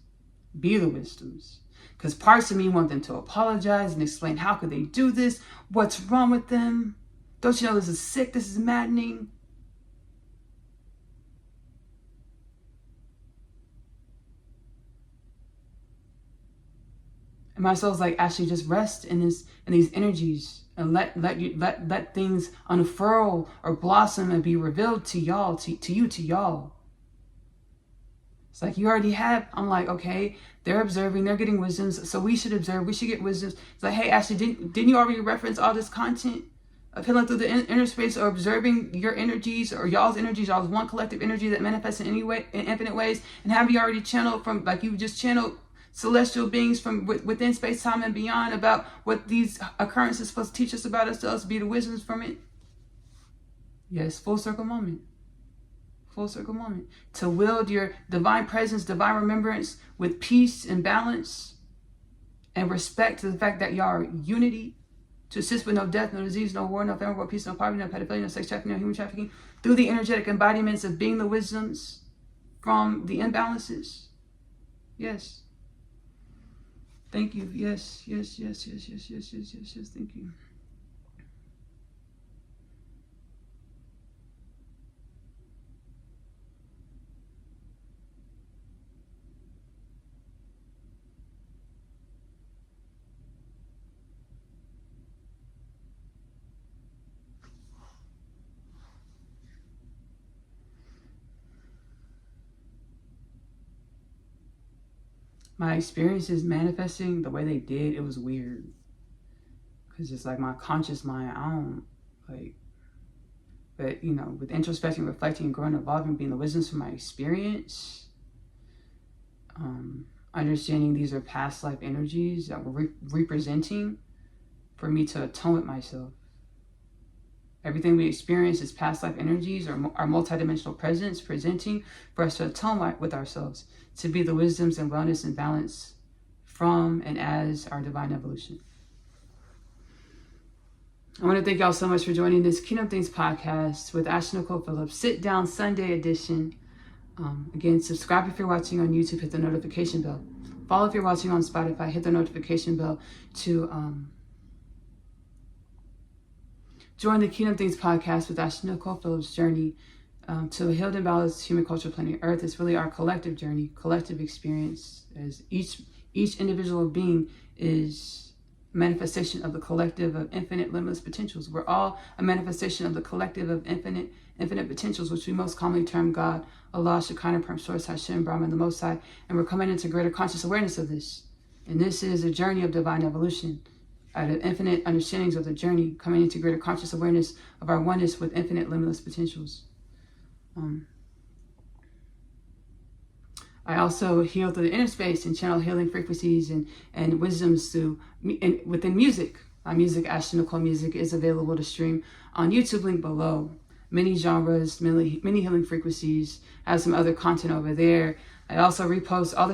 Be the wisdoms. Because parts of me want them to apologize and explain how could they do this? What's wrong with them? Don't you know this is sick? This is maddening. And my soul's like, Ashley, just rest in these energies and let things unfurl or blossom and be revealed to y'all, to y'all. It's like, you already have. I'm like, okay, they're observing, they're getting wisdoms, so we should observe, we should get wisdoms. It's like, hey, Ashley, didn't you already reference all this content of healing through the inner space or observing your energies or y'all's energies, y'all's one collective energy that manifests in any way, in infinite ways? And have you already channeled from, like you just channeled celestial beings from within space, time, and beyond about what these occurrences are supposed to teach us about ourselves, be the wisdoms from it? Yes, full circle moment. Full circle moment. To wield your divine presence, divine remembrance with peace and balance and respect to the fact that y'all are unity. To assist with no death, no disease, no war, no famine, no peace, no poverty, no pedophilia, no sex trafficking, no human trafficking. Through the energetic embodiments of being the wisdoms from the imbalances. Yes. Thank you. Yes, yes, yes, yes, yes, yes, yes, yes, yes. Thank you. My experiences manifesting the way they did, it was weird. Because it's like my conscious mind, I don't, like, but, you know, with introspection, reflecting, and growing, evolving, being the wisdoms from my experience, understanding these are past life energies that were representing for me to atone with myself. Everything we experience is past life energies or our multidimensional presence presenting for us to atone with ourselves, to be the wisdoms and wellness and balance from and as our divine evolution. I want to thank y'all so much for joining this Kingdom Things podcast with Ashley-Nicole Phillips, Sit Down Sunday edition. Again, subscribe if you're watching on YouTube, hit the notification bell. Follow if you're watching on Spotify, hit the notification bell to join the Kingdom Things podcast with Ashley-Nicole Phillips' journey to a healed and balanced human culture planet Earth. It's really our collective journey, collective experience, as each individual being is a manifestation of the collective of infinite limitless potentials. We're all a manifestation of the collective of infinite potentials, which we most commonly term God, Allah, Shekinah, Perm Source, Hashem, Brahman, the Most High, and we're coming into greater conscious awareness of this. And this is a journey of divine evolution, out of infinite understandings of the journey, coming into greater conscious awareness of our oneness with infinite limitless potentials. I also heal through the inner space and channel healing frequencies and wisdoms within music. My music, Ashley-Nicole Music, is available to stream on YouTube, link below. Many genres, many healing frequencies. I have some other content over there. I also repost all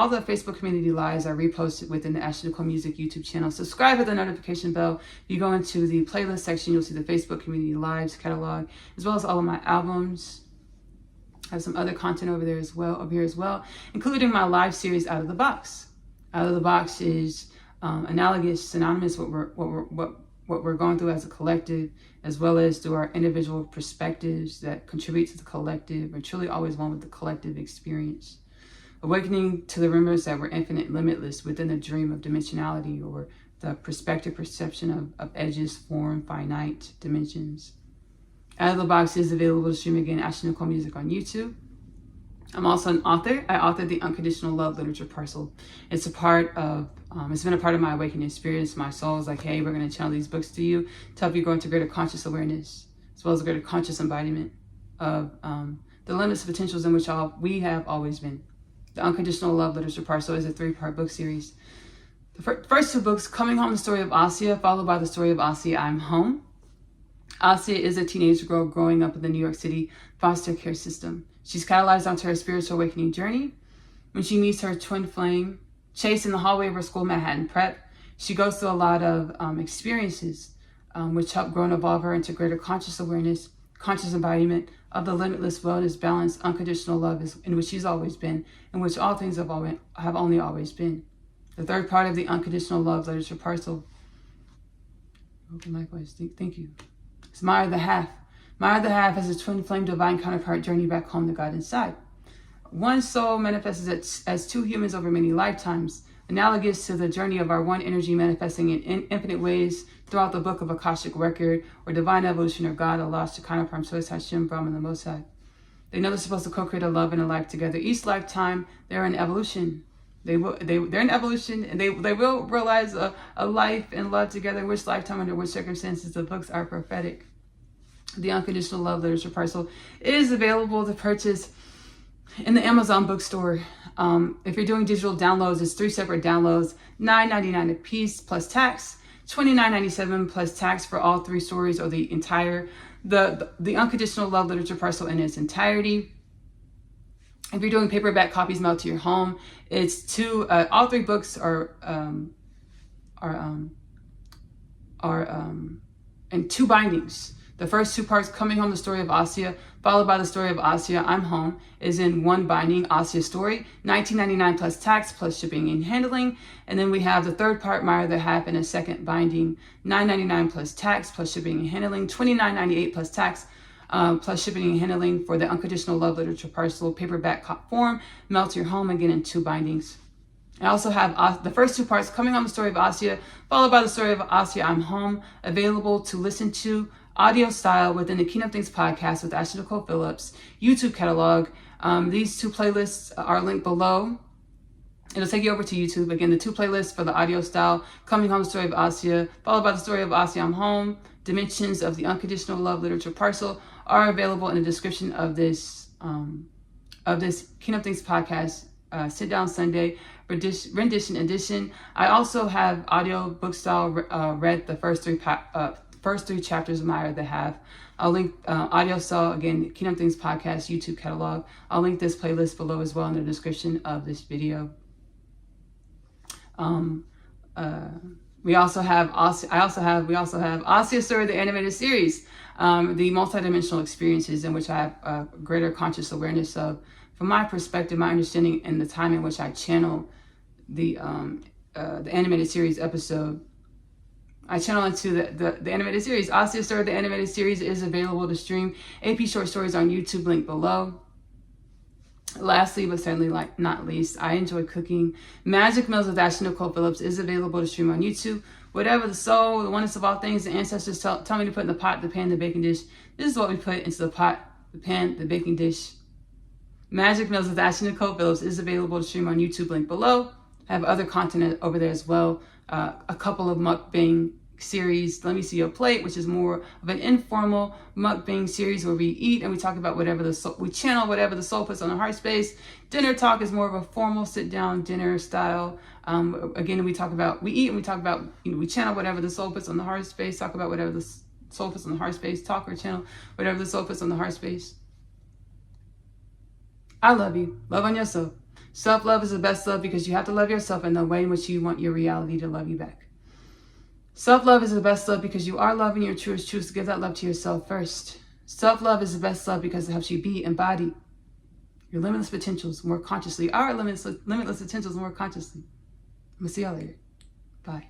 the Facebook community lives. I repost it within the Ashley-Nicole Music YouTube channel. Subscribe with the notification bell. If you go into the playlist section, you'll see the Facebook community lives catalog, as well as all of my albums. I have some other content over here as well, including my live series Out of the Box. Out of the Box is analogous, synonymous with what what we're going through as a collective, as well as through our individual perspectives that contribute to the collective. We're truly always one with the collective experience. Awakening to the remembrance that we're infinite, limitless within the dream of dimensionality, or the perspective perception of edges, form, finite dimensions. Out of the Box is available to stream again, Ashley-Nicole Music on YouTube. I'm also an author. I authored the Unconditional Love Literature Parcel. It's been a part of my awakening experience. My soul is like, hey, we're going to channel these books to you to help you grow into greater conscious awareness, as well as a greater conscious embodiment of the limitless potentials in which we have always been. The Unconditional Love Literature Parcel is a 3-part book series. The first 2 books, Coming Home, the story of Asiyah, followed by the story of Asiyah, I'm Home. Asiyah is a teenage girl growing up in the New York City foster care system. She's catalyzed onto her spiritual awakening journey when she meets her twin flame, Chase, in the hallway of her school, Manhattan Prep. She goes through a lot of experiences which help grow and evolve her into greater conscious awareness, conscious embodiment of the limitless, wellness, balanced, unconditional love in which she's always been, in which all things have only always been. The 3rd part of the Unconditional Love Literature Parcel. Likewise, thank you. It's Maya the Half. Maya the Half has a twin flame divine counterpart journey back home to God inside. One soul manifests as 2 humans over many lifetimes, analogous to the journey of our one energy manifesting in infinite ways throughout the book of Akashic Record, or divine evolution, or God, Allah, Shekinah, Prime Source, Hashem, Brahman, the Most High. They know they're supposed to co-create a love and a life together. Each lifetime, they're in evolution. They're in evolution, and they will realize a life and love together. In which lifetime, under which circumstances, the books are prophetic. The Unconditional Love Literature Parcel is available to purchase in the Amazon bookstore. If you're doing digital downloads, it's 3 separate downloads, $9.99 a piece plus tax, $29.97 plus tax for all 3 stories, or the entire the Unconditional Love Literature Parcel in its entirety. If you're doing paperback copies mailed to your home, it's all 3 books are in 2 bindings. The first 2 parts, Coming Home, the story of Asiyah, followed by the story of Asiyah, I'm Home, is in 1 binding, Asiyah story, $19.99 plus tax, plus shipping and handling. And then we have the 3rd part, Maya the Half, in a 2nd binding, $9.99 plus tax, plus shipping and handling, $29.98 plus tax, plus shipping and handling for the Unconditional Love Literature Parcel paperback form, mailed to your home, again in 2 bindings. I also have the first 2 parts, Coming Home, the story of Asiyah, followed by the story of Asiyah, I'm Home, available to listen to audio style within the Kingdom Things podcast with Ashley-Nicole Phillips YouTube catalog. These 2 playlists are linked below. It'll take you over to YouTube. Again, the 2 playlists for the audio style, Coming Home, the story of Asiyah, followed by the story of Asiyah, I'm Home, Dimensions of the Unconditional Love Literature Parcel, are available in the description of this Kingdom Things podcast Sit Down Sunday rendition edition. I also have audio book style read the first 3 chapters of Maya the Half. I'll link audio style, again, Kingdom Things podcast YouTube catalog. I'll link this playlist below as well in the description of this video. We also have Asiyah Story, the animated series, the multidimensional experiences in which I have a greater conscious awareness of, from my perspective, my understanding, and the time in which I channel the animated series episode. I channel into the animated series. Asiyah Story, the animated series, is available to stream. AP Short Stories on YouTube, link below. Lastly, but certainly not least, I enjoy cooking. Magic Meals with Ashley-Nicole Phillips is available to stream on YouTube. Whatever the soul, the oneness of all things, the ancestors tell me to put in the pot, the pan, the baking dish. This is what we put into the pot, the pan, the baking dish. Magic Meals with Ashley-Nicole Phillips is available to stream on YouTube, link below. I have other content over there as well. A couple of mukbang series, Let Me See Your Plate, which is more of an informal mukbang series where we eat and we talk about whatever we channel whatever the soul puts on the heart space. Dinner Talk is more of a formal sit down dinner style. Again, we eat and we talk about, we channel whatever the soul puts on the heart space, talk about whatever the soul puts on the heart space, talk or channel whatever the soul puts on the heart space. I love you. Love on yourself. Self-love is the best love because you have to love yourself in the way in which you want your reality to love you back. Self-love is the best love because you are loving your truest truth. To give that love to yourself first. Self-love is the best love because it helps you embody your limitless potentials more consciously. Our limitless potentials more consciously. I'm going to see y'all later. Bye.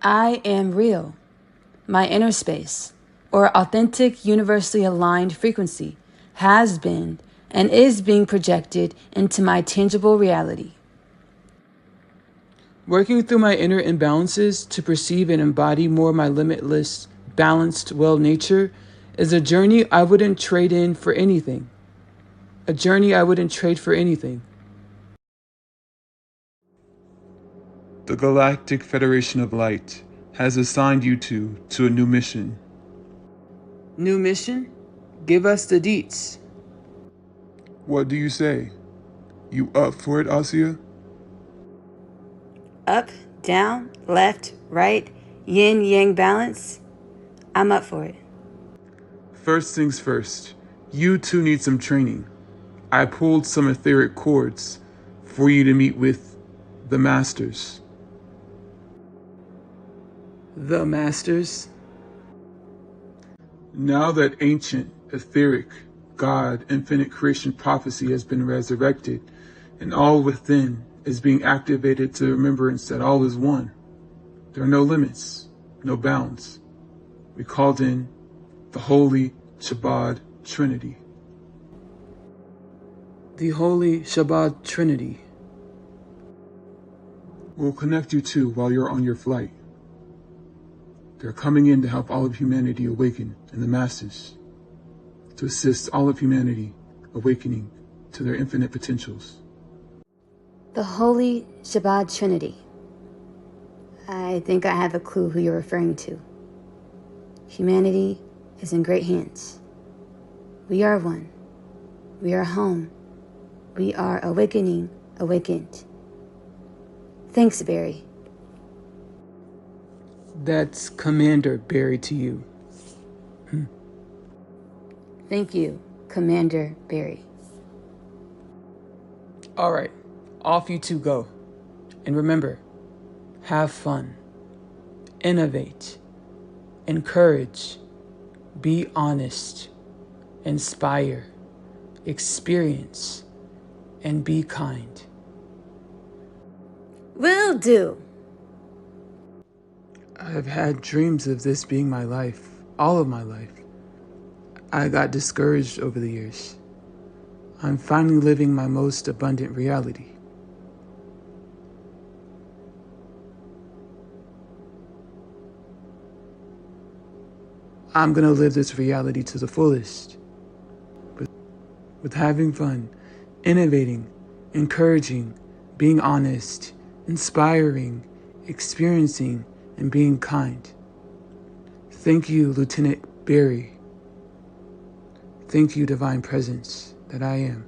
I am real. My inner space, or authentic, universally aligned frequency, has been and is being projected into my tangible reality. Working through my inner imbalances to perceive and embody more my limitless, balanced, well nature is a journey I wouldn't trade in for anything. A journey I wouldn't trade for anything. The Galactic Federation of Light has assigned you to a new mission. New mission? Give us the deets. What do you say? You up for it, Asiyah? Up, down, left, right, yin yang balance. I'm up for it. First things first, you two need some training. I pulled some etheric cords for you to meet with the Masters. The Masters? Now that ancient, etheric, God, infinite creation prophecy has been resurrected, and all within is being activated to remembrance that all is one. There are no limits, no bounds. We called in the Holy Shabbat Trinity. The Holy Shabbat Trinity. We'll connect you two while you're on your flight. They're coming in to help all of humanity awaken in the masses, to assist all of humanity awakening to their infinite potentials. The Holy Shabbat Trinity. I think I have a clue who you're referring to. Humanity is in great hands. We are one. We are home. We are awakening, awakened. Thanks, Barry. That's Commander Barry to you. Thank you, Commander Barry. All right, off you two go. And remember, have fun, innovate, encourage, be honest, inspire, experience, and be kind. Will do. I've had dreams of this being my life, all of my life. I got discouraged over the years. I'm finally living my most abundant reality. I'm gonna live this reality to the fullest. With having fun, innovating, encouraging, being honest, inspiring, experiencing, and being kind. Thank you, Lieutenant Barry. Thank you, Divine Presence that I am.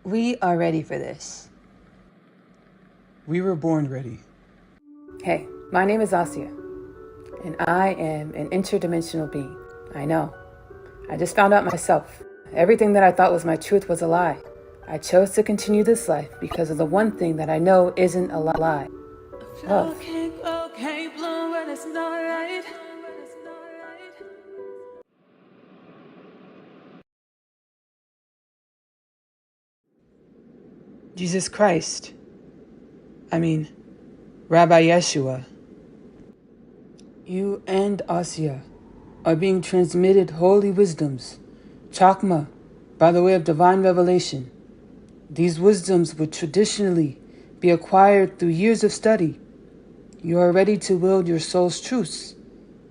We are ready for this. We were born ready. Hey, my name is Asiyah, and I am an interdimensional being. I know. I just found out myself. Everything that I thought was my truth was a lie. I chose to continue this life because of the one thing that I know isn't a lie. Love. Jesus Christ. Rabbi Yeshua. You and Asiyah are being transmitted holy wisdoms, chakma, by the way of divine revelation. These wisdoms would traditionally be acquired through years of study. You are ready to wield your soul's truths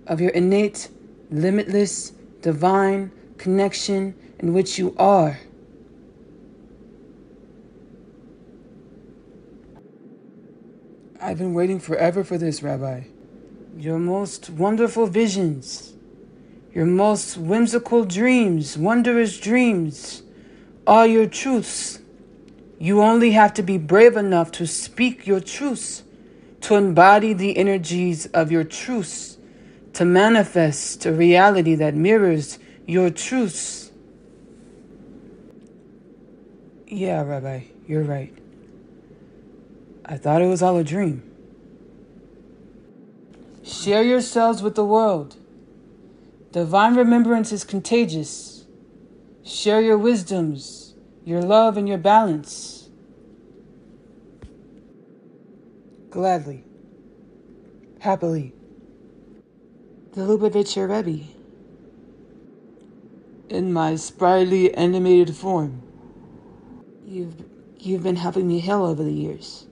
of your innate, limitless, divine connection in which you are. I've been waiting forever for this, Rabbi. Your most wonderful visions, your most whimsical dreams, wondrous dreams, are your truths. You only have to be brave enough to speak your truths, to embody the energies of your truths, to manifest a reality that mirrors your truths. Yeah, Rabbi, you're right. I thought it was all a dream. Share yourselves with the world. Divine remembrance is contagious. Share your wisdoms, your love, and your balance. gladly, happily. The Lubavitcher Rebbe, in my sprightly animated form. You've been helping me heal over the years.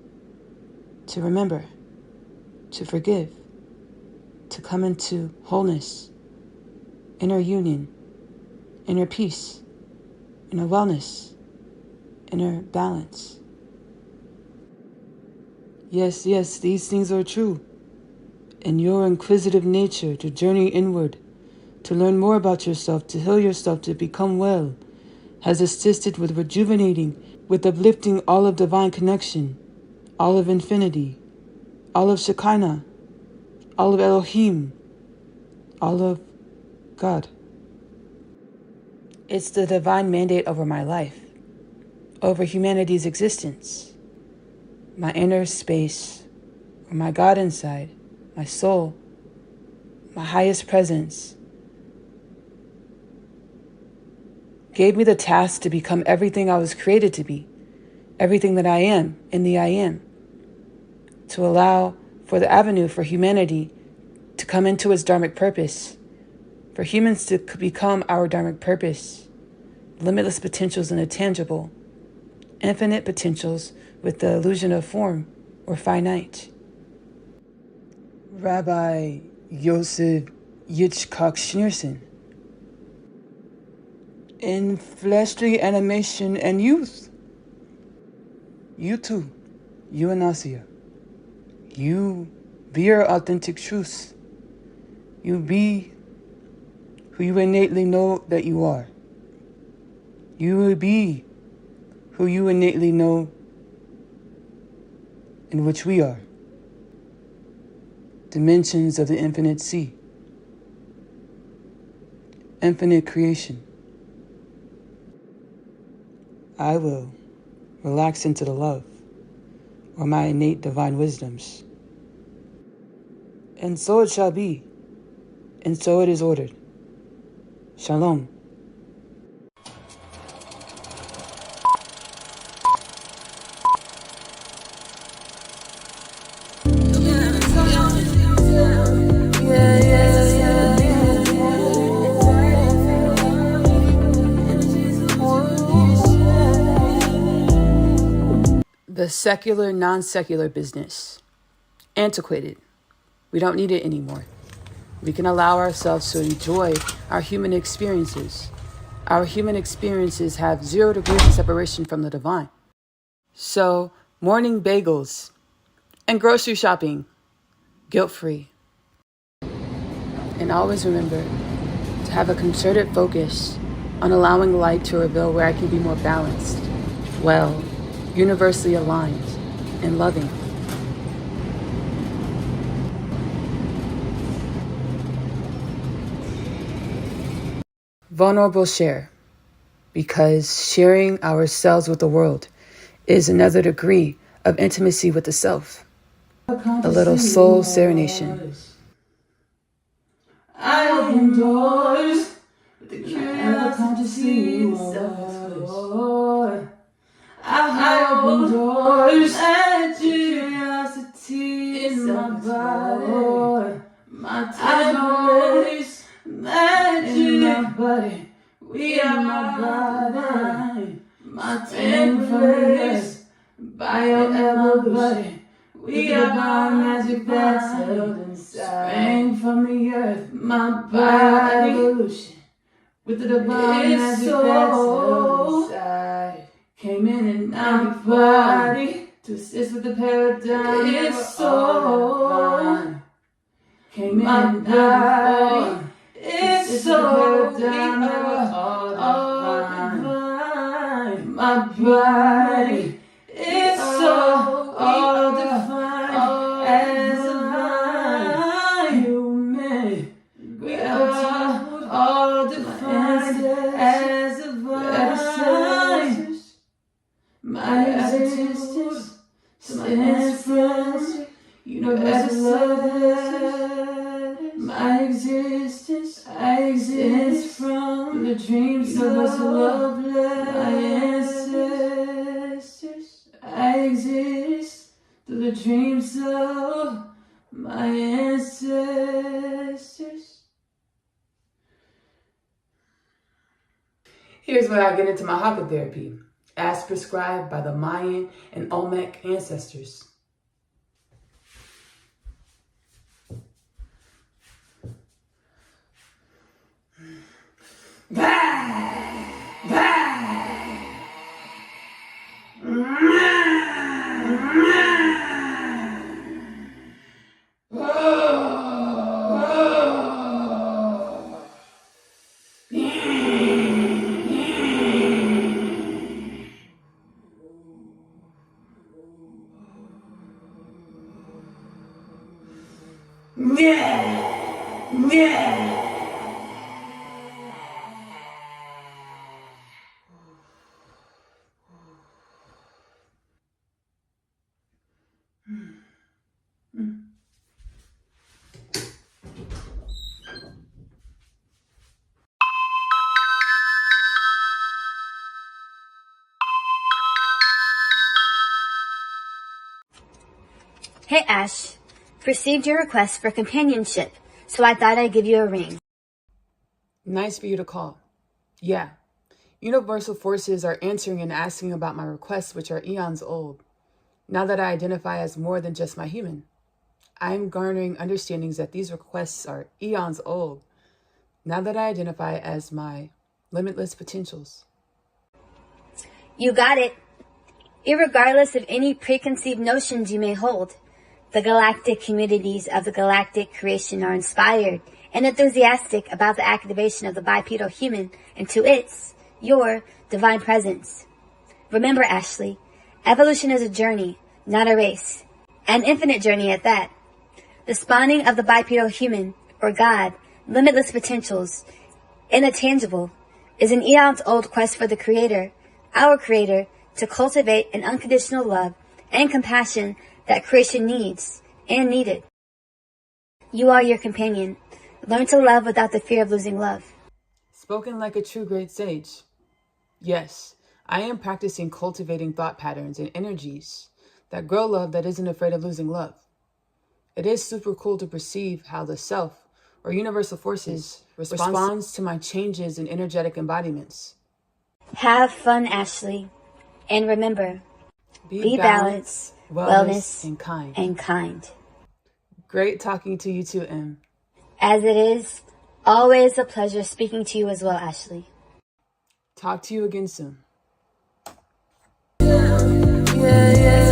To remember, to forgive, to come into wholeness, inner union, inner peace, inner wellness, inner balance. Yes, these things are true. And your inquisitive nature to journey inward, to learn more about yourself, to heal yourself, to become well, has assisted with rejuvenating, with uplifting all of divine connection, all of infinity, all of Shekinah, all of Elohim, all of God. It's the divine mandate over my life, over humanity's existence, my inner space, or my God inside, my soul, my highest presence, gave me the task to become everything I was created to be, everything that I am in the I am, to allow for the avenue for humanity to come into its dharmic purpose, for humans to become our dharmic purpose, limitless potentials in the tangible, infinite potentials with the illusion of form or finite. Rabbi Yosef Yitzchak Schneerson. In fleshly animation and youth. You too, you and Asiyah. You be your authentic truth. You be who you innately know that you are. You will be who you innately know in which we are. Dimensions of the infinite sea. Infinite creation. I will relax into the love or my innate divine wisdoms. And so it shall be, and so it is ordered. Shalom. The secular, non-secular business. Antiquated. We don't need it anymore. We can allow ourselves to enjoy our human experiences. Our human experiences have 0 degrees of separation from the divine. So, morning bagels and grocery shopping, guilt-free. And always remember to have a concerted focus on allowing light to reveal where I can be more balanced, well, universally aligned, and loving. Vulnerable share, because sharing ourselves with the world is another degree of intimacy with the self. A little soul serenation. I open doors with the curiosity self. I open doors and curiosity in my body. My temperance, magic in my body. We are my body. My temperance, bio-body. We are my magic that's held inside. Sprang from the earth, my bio-evolution. With the divine magic that's held inside. Came in and out the body to assist with the paradigm. It's so divine. Came in and out the body. It's so divine. All divine. My body. It's so all divine. As divine. Human. We are all divine. As divine. My existence stands from universal love. My existence, I exist from the dreams universal love. My ancestors, I exist to the dreams of my ancestors. Here's where I get into my haka therapy, as prescribed by the Mayan and Olmec ancestors. Hey Ash, received your request for companionship, so I thought I'd give you a ring. Nice for you to call. Yeah, universal forces are answering and asking about my requests, which are eons old. Now that I identify as more than just my human, I'm garnering understandings that these requests are eons old. Now that I identify as my limitless potentials. You got it. Irregardless of any preconceived notions you may hold, the galactic communities of the galactic creation are inspired and enthusiastic about the activation of the bipedal human into your divine presence. Remember, Ashley, evolution is a journey, not a race. An infinite journey at that. The spawning of the bipedal human, or God, limitless potentials, intangible, is an eons-old quest for the Creator, our Creator, to cultivate an unconditional love and compassion that creation needs and needed. You are your companion. Learn to love without the fear of losing love. Spoken like a true great sage. Yes, I am practicing cultivating thought patterns and energies that grow love that isn't afraid of losing love. It is super cool to perceive how the self, or universal forces, responds to my changes in energetic embodiments. Have fun, Ashley. And remember, be balanced, wellness, and kind. Great talking to you too, Em. As it is, always a pleasure speaking to you as well, Ashley. Talk to you again soon. Yeah.